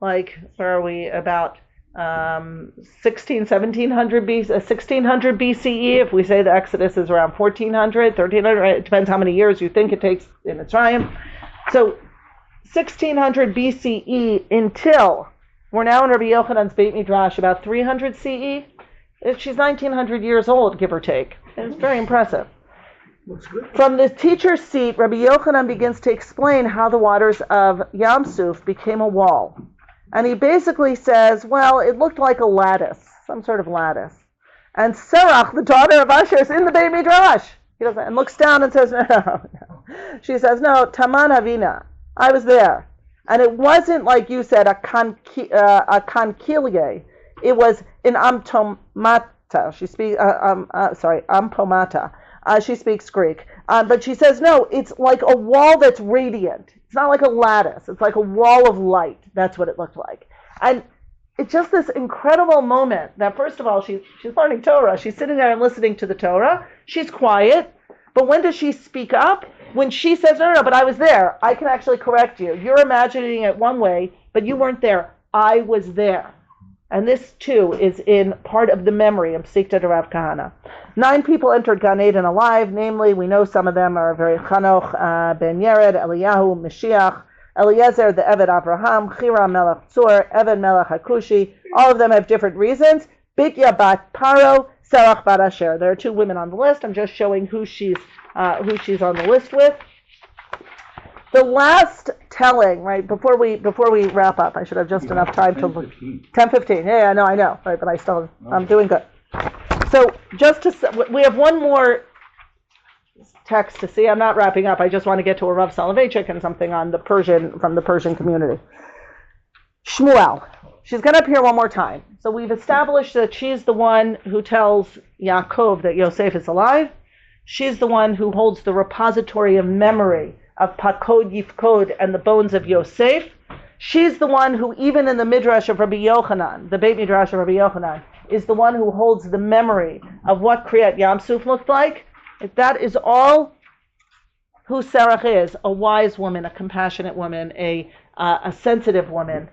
where are we, about 1700 BCE. If we say the Exodus is around 1400, 1300, it depends how many years you think it takes in Mitzrayim. So 1600 BCE until we're now in Rabbi Yochanan's Beit Midrash, about 300 CE. She's 1900 years old, give or take. It's very impressive. From the teacher's seat, Rabbi Yochanan begins to explain how the waters of Yam Suf became a wall. And he basically says, well, it looked like a lattice, some sort of lattice. And Serach, the daughter of Asher, is in the Beit Midrash. He doesn't, and looks down and says, no. She says, no, Taman Havina. I was there. And it wasn't like you said, a kankilie. It was an amtomata. She speaks, ampomata. She speaks Greek. But she says, no, it's like a wall that's radiant. It's not like a lattice. It's like a wall of light. That's what it looked like. And it's just this incredible moment that, first of all, she's learning Torah. She's sitting there and listening to the Torah. She's quiet. But when does she speak up? When she says, no, but I was there. I can actually correct you. You're imagining it one way, but you weren't there. I was there. And this too is in part of the memory of Psikta de Rav Kahana. 9 people entered Gan Eden alive, namely, we know some of them are very Chanoch ben Yered, Eliyahu, Mashiach, Eliezer, the Eved Avraham, Chira Melech Tzur, Eved Melech HaKushi. All of them have different reasons. Bikya bat Paro, Serach Barash. There are 2 women on the list. I'm just showing who she's on the list with. The last telling, right, before we wrap up, I should have just enough time to look. 10:15. Yeah, I know, right, but I'm doing good. So we have one more text to see. I'm not wrapping up. I just want to get to a Rav Soloveitchik and something on from the Persian community. Shmuel. She's going to appear one more time. So we've established that she's the one who tells Yaakov that Yosef is alive. She's the one who holds the repository of memory of Pakod Yifkod and the bones of Yosef. She's the one who, even in the Midrash of Rabbi Yochanan, the Beit Midrash of Rabbi Yochanan, is the one who holds the memory of what Kriyat Yamsuf looked like. If that is all who Serach is, a wise woman, a compassionate woman, a sensitive woman,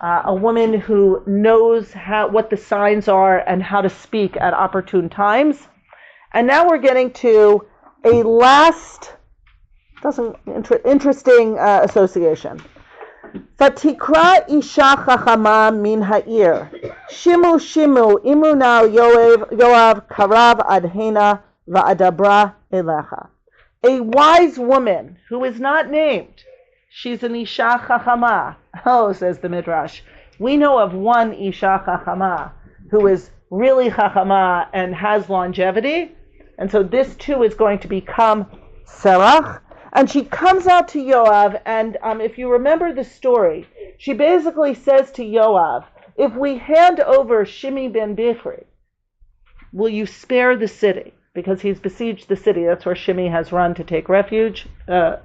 a woman who knows what the signs are and how to speak at opportune times. And now we're getting to a last interesting association. Fatikra isha chachama min ha'ir. Shimu shimu imunal Yoav karav adhena va'adabra elecha. A wise woman who is not named. She's an isha chachama. Oh, says the Midrash. We know of one isha chachama who is really chachama and has longevity. And so this too is going to become Serach. And she comes out to Yoav, and if you remember the story, she basically says to Yoav, if we hand over Shimi ben Bichri, will you spare the city? Because he's besieged the city. That's where Shimi has run to take refuge. Sheva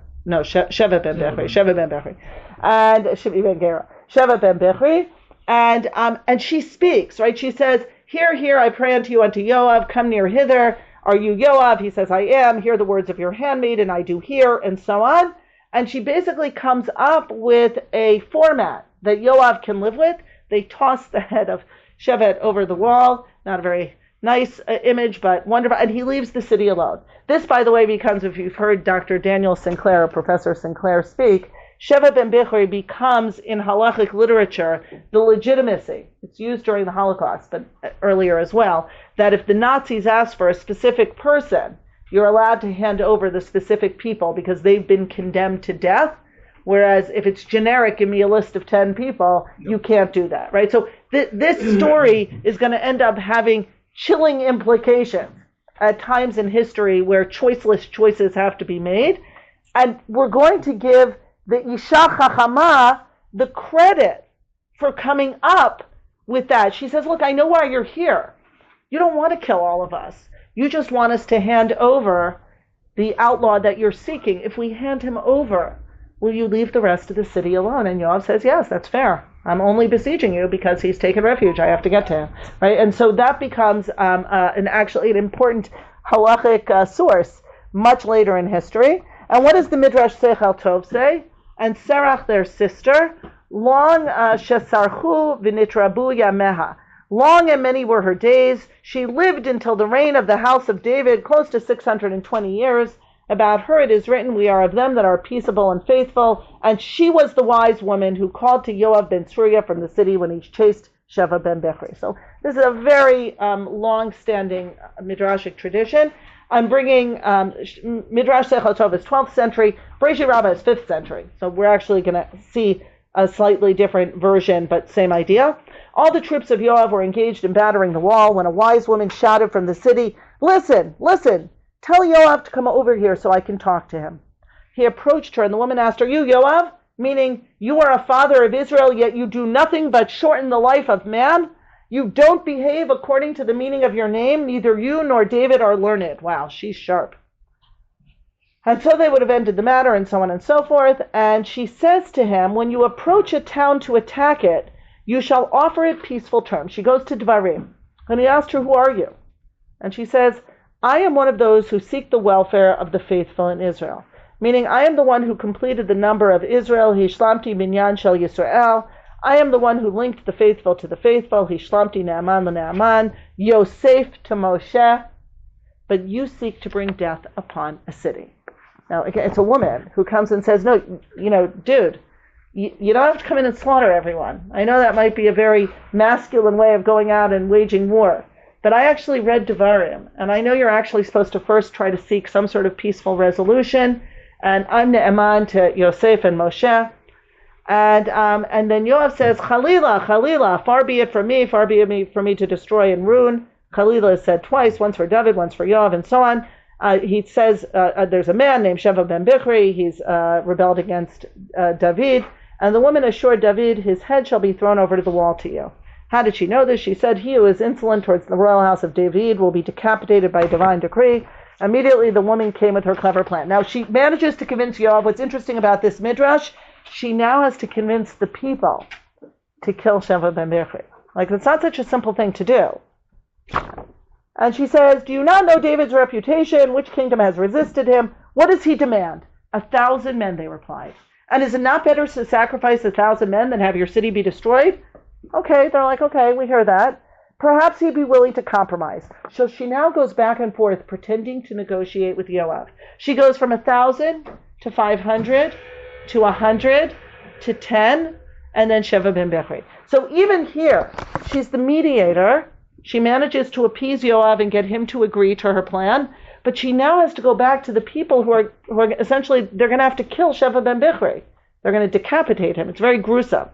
ben Bichri. And Shimi ben Gera. Sheva ben Bichri. And she speaks, right? She says, Hear, I pray unto you, unto Yoav, come near hither. Are you Yoav? He says, I am. Hear the words of your handmaid, and I do hear, and so on. And she basically comes up with a format that Yoav can live with. They toss the head of Shevet over the wall. Not a very nice image, but wonderful. And he leaves the city alone. This, by the way, becomes, if you've heard Dr. Daniel Sinclair, Professor Sinclair speak, Sheva ben Bichri becomes, in halachic literature, the legitimacy. It's used during the Holocaust, but earlier as well, that if the Nazis ask for a specific person, you're allowed to hand over the specific people because they've been condemned to death. Whereas if it's generic, give me a list of 10 people, you can't do that, right? So this story is going to end up having chilling implications at times in history where choiceless choices have to be made. And we're going to give the Isha Chachama the credit for coming up with that. She says, look, I know why you're here. You don't want to kill all of us. You just want us to hand over the outlaw that you're seeking. If we hand him over, will you leave the rest of the city alone? And Yoav says, yes, that's fair. I'm only besieging you because he's taken refuge. I have to get to him, right? And so that becomes an important halachic source much later in history. And what does the Midrash Seichel Tov say? And Serach, their sister, long shesarchu v'nitrabu yameha. Long and many were her days. She lived until the reign of the house of David, close to 620 years. About her it is written, we are of them that are peaceable and faithful. And she was the wise woman who called to Yoav ben Tzruya from the city when he chased Sheva ben Bichri. So this is a very long-standing midrashic tradition. I'm bringing Midrash Seichel Tov is 12th century, Bereshit Rabbah is 5th century. So we're actually going to see a slightly different version, but same idea. All the troops of Yoav were engaged in battering the wall when a wise woman shouted from the city, listen, tell Yoav to come over here so I can talk to him. He approached her, and the woman asked, are you Yoav? Meaning, you are a father of Israel, yet you do nothing but shorten the life of man? You don't behave according to the meaning of your name. Neither you nor David are learned. Wow, she's sharp. And so they would have ended the matter, and so on and so forth. And she says to him, when you approach a town to attack it, you shall offer it peaceful terms. She goes to Dvarim. And he asked her, who are you? And she says, I am one of those who seek the welfare of the faithful in Israel. Meaning, I am the one who completed the number of Israel, Hishlamti Minyan Shel Yisrael. I am the one who linked the faithful to the faithful. Hishlamti Naaman l'Naaman, Yosef to Moshe. But you seek to bring death upon a city. Now, again, it's a woman who comes and says, no, dude, you don't have to come in and slaughter everyone. I know that might be a very masculine way of going out and waging war. But I actually read Devarim, and I know you're actually supposed to first try to seek some sort of peaceful resolution. And I'm Ne'eman to Yosef and Moshe. And then Yoav says, Chalila, far be it from me, far be it for me to destroy and ruin. Chalila is said twice, once for David, once for Yoav, and so on. He says there's a man named Sheva ben Bichri. He's rebelled against David. And the woman assured David, his head shall be thrown over to the wall to you. How did she know this? She said, he who is insolent towards the royal house of David will be decapitated by divine decree. Immediately the woman came with her clever plan. Now she manages to convince Yoav. What's interesting about this Midrash, she now has to convince the people to kill Sheva ben Bichri. Like, it's not such a simple thing to do. And she says, do you not know David's reputation? Which kingdom has resisted him? What does he demand? 1,000 men, they replied. And is it not better to sacrifice 1,000 men than have your city be destroyed? Okay, they're like, okay, we hear that. Perhaps he'd be willing to compromise. So she now goes back and forth pretending to negotiate with Yoav. She goes from 1,000 to 500 to 100 to 10, and then Sheva ben Bichri. So even here, she's the mediator. She manages to appease Yoav and get him to agree to her plan, but she now has to go back to the people who are essentially, they're going to have to kill Sheva ben Bichri. They're going to decapitate him. It's very gruesome.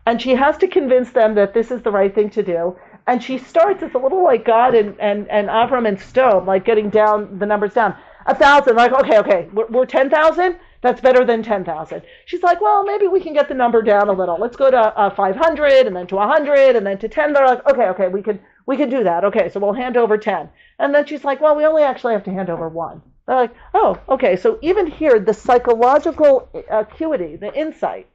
And she has to convince them that this is the right thing to do. And she starts, it's a little like God and Avram and Stone, like getting down the numbers down. 1,000, like, okay, we're 10,000? That's better than 10,000. She's like, well, maybe we can get the number down a little. Let's go to 500 and then to 100 and then to 10. They're like, okay, we can do that. Okay, so we'll hand over 10. And then she's like, well, we only actually have to hand over 1. They're like, oh, okay. So even here, the psychological acuity, the insight,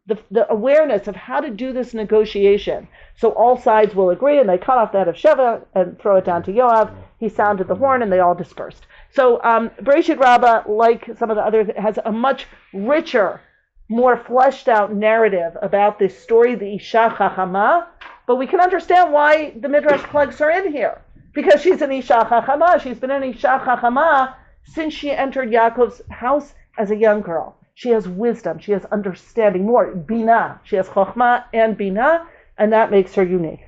the awareness of how to do this negotiation, so all sides will agree, and they cut off the head of Sheva and throw it down to Yoav. He sounded the horn, and they all dispersed. So Bereshit Rabbah, like some of the others, has a much richer, more fleshed out narrative about this story, the Isha Chachama. But we can understand why the Midrash plugs her in here, because she's an Isha Chachama. She's been an Isha Chachama since she entered Yaakov's house as a young girl. She has wisdom. She has understanding, more Bina. She has Chokhmah and Bina, and that makes her unique.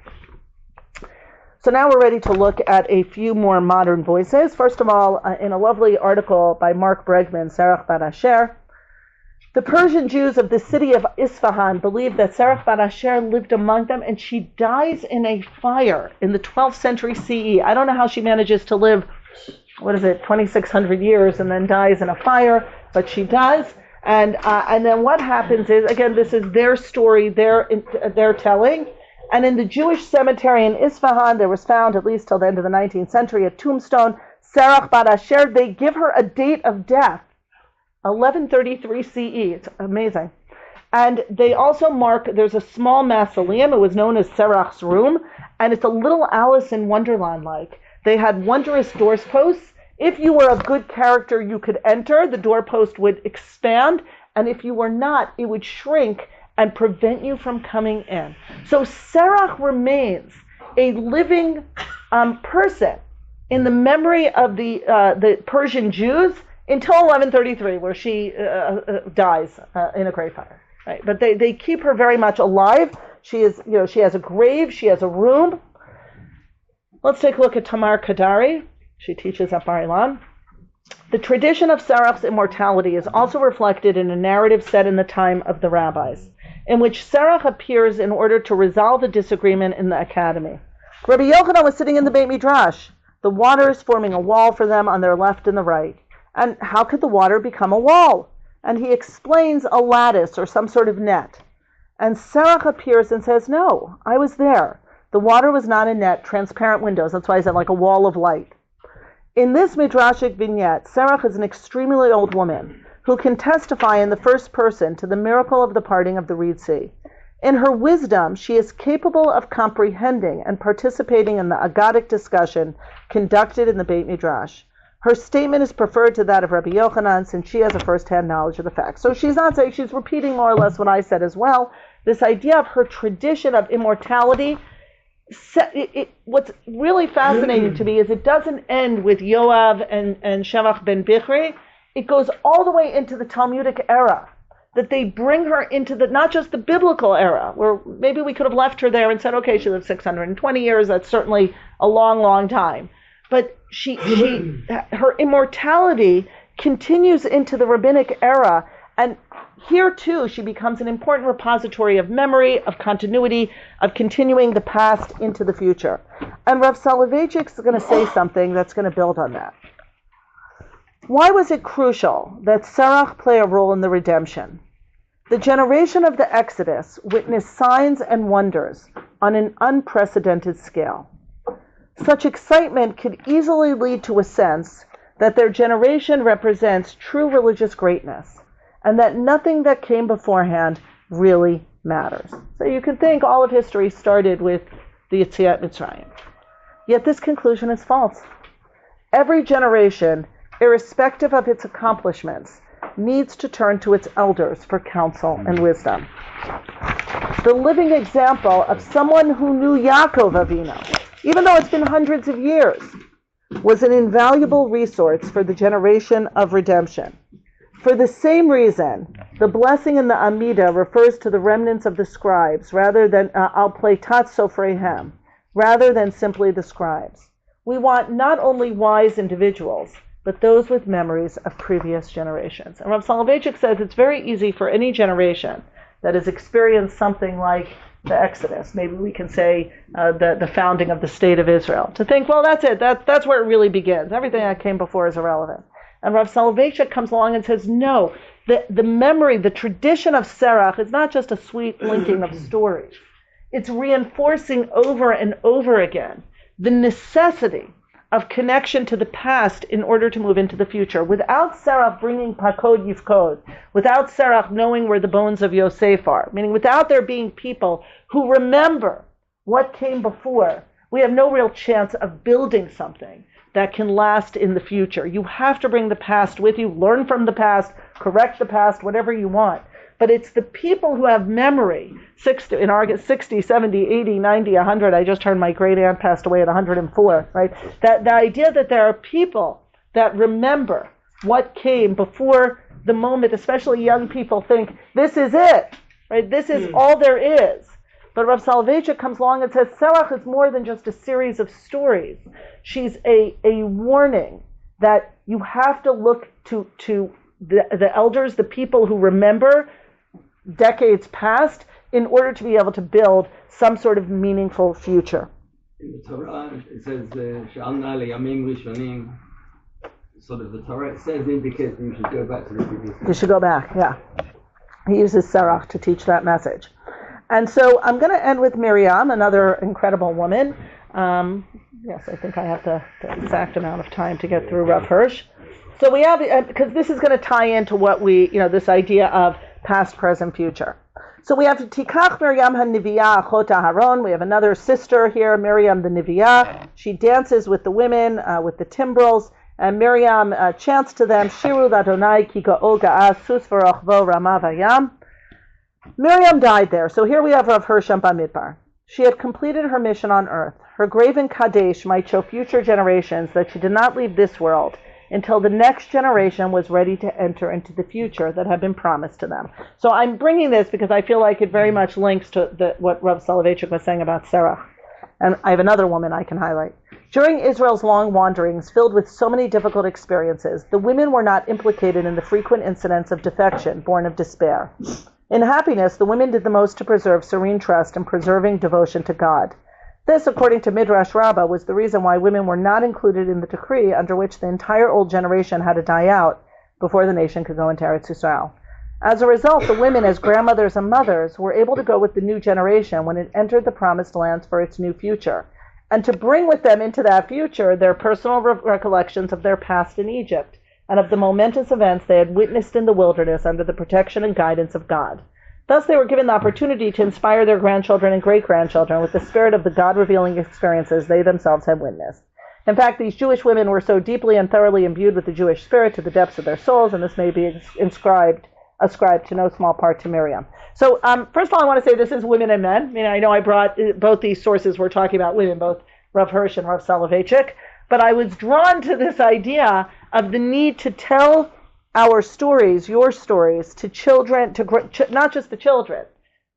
So now we're ready to look at a few more modern voices. First of all, in a lovely article by Mark Bregman, Serach Barash, the Persian Jews of the city of Isfahan believe that Serach Barash lived among them, and she dies in a fire in the 12th century CE. I don't know how she manages to live, 2,600 years and then dies in a fire, but she does. And then what happens is, again, this is their story, their telling. And in the Jewish cemetery in Isfahan, there was found, at least till the end of the 19th century, a tombstone, Serach Barash. They give her a date of death, 1133 CE. It's amazing. And they also mark, there's a small mausoleum. It was known as Serach's room. And it's a little Alice in Wonderland-like. They had wondrous doorposts. If you were of good character, you could enter. The doorpost would expand. And if you were not, it would shrink and prevent you from coming in. So Serach remains a living person in the memory of the Persian Jews until 1133, where she dies in a grave fire. Right? But they keep her very much alive. She has a grave. She has a room. Let's take a look at Tamar Kadari. She teaches at Bar Ilan. The tradition of Serach's immortality is also reflected in a narrative set in the time of the rabbis, in which Serach appears in order to resolve a disagreement in the academy. Rabbi Yochanan was sitting in the Beit Midrash, the waters forming a wall for them on their left and the right. And how could the water become a wall? And he explains a lattice or some sort of net. And Serach appears and says, no, I was there. The water was not a net, transparent windows. That's why I said like a wall of light. In this Midrashic vignette, Serach is an extremely old woman who can testify in the first person to the miracle of the parting of the Reed Sea. In her wisdom, she is capable of comprehending and participating in the Agadic discussion conducted in the Beit Midrash. Her statement is preferred to that of Rabbi Yochanan since she has a first-hand knowledge of the facts. So she's not saying, she's repeating more or less what I said as well. this idea of her tradition of immortality. What's really fascinating to me is it doesn't end with Yoav and Shemach ben Bichri. It goes all the way into the Talmudic era, that they bring her into not just the biblical era, where maybe we could have left her there and said, okay, she lived 620 years, that's certainly a long, long time. But her immortality continues into the rabbinic era, and here too she becomes an important repository of memory, of continuity, of continuing the past into the future. And Rav Soloveitchik is going to say something that's going to build on that. Why was it crucial that Serach play a role in the redemption? The generation of the Exodus witnessed signs and wonders on an unprecedented scale. Such excitement could easily lead to a sense that their generation represents true religious greatness, and that nothing that came beforehand really matters. So you can think all of history started with the Yetziat Mitzrayim. Yet this conclusion is false. Every generation, irrespective of its accomplishments, needs to turn to its elders for counsel and wisdom. The living example of someone who knew Yaakov Avinu, even though it's been hundreds of years, was an invaluable resource for the generation of redemption. For the same reason, the blessing in the Amidah refers to the remnants of the scribes rather than al-Pleitat Sofreihem, rather than simply the scribes. We want not only wise individuals, but those with memories of previous generations. And Rav Soloveitchik says it's very easy for any generation that has experienced something like the Exodus, maybe we can say the founding of the State of Israel, to think, well, that's it, that's where it really begins. Everything that came before is irrelevant. And Rav Soloveitchik comes along and says, no, the memory, the tradition of Serach is not just a sweet linking of stories. It's reinforcing over and over again the necessity of connection to the past in order to move into the future. Without Serach bringing Pakod Yifkod, without Serach knowing where the bones of Yosef are, meaning without there being people who remember what came before, we have no real chance of building something that can last in the future. You have to bring the past with you, learn from the past, correct the past, whatever you want. But it's the people who have memory, 60, 70, 80, 90, 100. I just heard my great aunt passed away at 104, right? That the idea that there are people that remember what came before the moment, especially young people think, this is it, right? This is all there is. But Rav Soloveitchik comes along and says, Serach is more than just a series of stories. She's a warning that you have to look to the elders, the people who remember decades past, in order to be able to build some sort of meaningful future. In the Torah, it says, Sha'alna liyamim rishonim. Sort of the Torah, it says, indicates you should go back to the previous. You should go back, yeah. He uses Serach to teach that message. And so I'm going to end with Miriam, another incredible woman. Yes, I think I have the exact amount of time to get through Rav Hirsch. So we have, because this is going to tie into what this idea of past, present, future. So we have Tikach Miriam HaNiviyah Achot Aharon. We have another sister here, Miriam the Niviyah. She dances with the women, with the timbrels, and Miriam chants to them, Shiru Adonai ki ga'ol ga'as sus v'rochvo rama vayam. Miriam died there. So here we have Rav Hirsch Bamidbar. She had completed her mission on earth. Her grave in Kadesh might show future generations that she did not leave this world until the next generation was ready to enter into the future that had been promised to them. So I'm bringing this because I feel like it very much links to what Rav Soloveitchik was saying about Serach. And I have another woman I can highlight. During Israel's long wanderings, filled with so many difficult experiences, the women were not implicated in the frequent incidents of defection born of despair. In happiness, the women did the most to preserve serene trust and preserving devotion to God. This, according to Midrash Rabbah, was the reason why women were not included in the decree under which the entire old generation had to die out before the nation could go into Eretz Yisrael. As a result, the women, as grandmothers and mothers, were able to go with the new generation when it entered the promised lands for its new future, and to bring with them into that future their personal recollections of their past in Egypt, and of the momentous events they had witnessed in the wilderness under the protection and guidance of God. Thus they were given the opportunity to inspire their grandchildren and great-grandchildren with the spirit of the God-revealing experiences they themselves had witnessed. In fact, these Jewish women were so deeply and thoroughly imbued with the Jewish spirit to the depths of their souls, and this may be inscribed ascribed to no small part to Miriam. So first of all, I want to say this is women and men. I mean, I know I brought both these sources. We're talking about women, both Rav Hirsch and Rav Soloveitchik. But I was drawn to this idea of the need to tell our stories, your stories, to children, not just the children,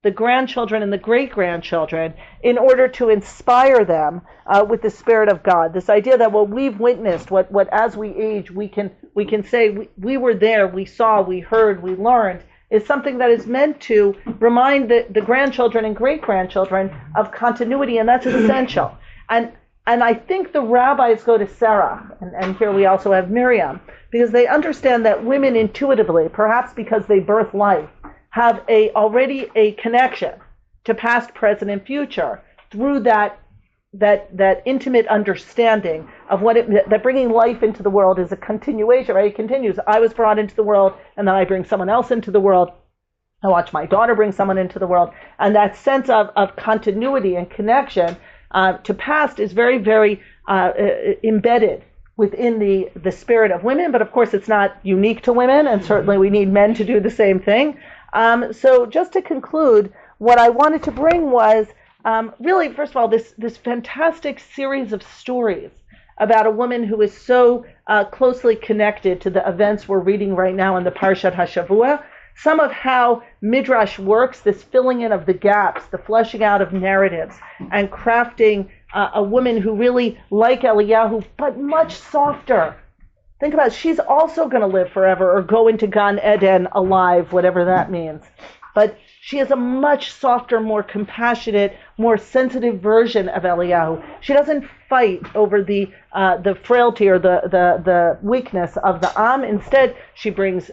the grandchildren and the great-grandchildren, in order to inspire them with the Spirit of God. This idea that what we've witnessed, what as we age, we can say we were there, we saw, we heard, we learned, is something that is meant to remind the grandchildren and great-grandchildren of continuity, and that's essential. And I think the rabbis go to Serach, and here we also have Miriam, because they understand that women intuitively, perhaps because they birth life, have already a connection to past, present, and future through that intimate understanding of that bringing life into the world is a continuation, right? It continues. I was brought into the world, and then I bring someone else into the world. I watch my daughter bring someone into the world, and that sense of continuity and connection to past is very, very embedded within the spirit of women. But of course, it's not unique to women, and certainly we need men to do the same thing. So just to conclude, what I wanted to bring was really, first of all, this fantastic series of stories about a woman who is so closely connected to the events we're reading right now in the Parshat HaShavua. Some of how Midrash works, this filling in of the gaps, the fleshing out of narratives, and crafting a woman who really, like Eliyahu, but much softer. Think about it, she's also going to live forever or go into Gan Eden alive, whatever that means. But she is a much softer, more compassionate, more sensitive version of Eliyahu. She doesn't fight over the frailty or the weakness of the Am. Instead, she brings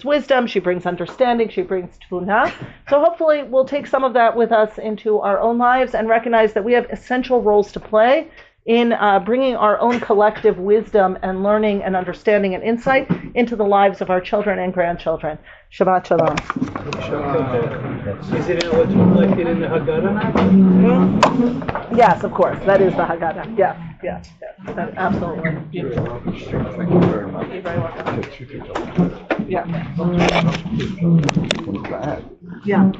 wisdom, she brings understanding, she brings tefuna. So hopefully we'll take some of that with us into our own lives and recognize that we have essential roles to play in bringing our own collective wisdom and learning and understanding and insight into the lives of our children and grandchildren. Shabbat Shalom. Is it reflected in the Haggadah? Mm-hmm. Yes, of course. That is the Haggadah. Yes. That, absolutely. Thank you very much. You're very welcome. Yeah. Yeah.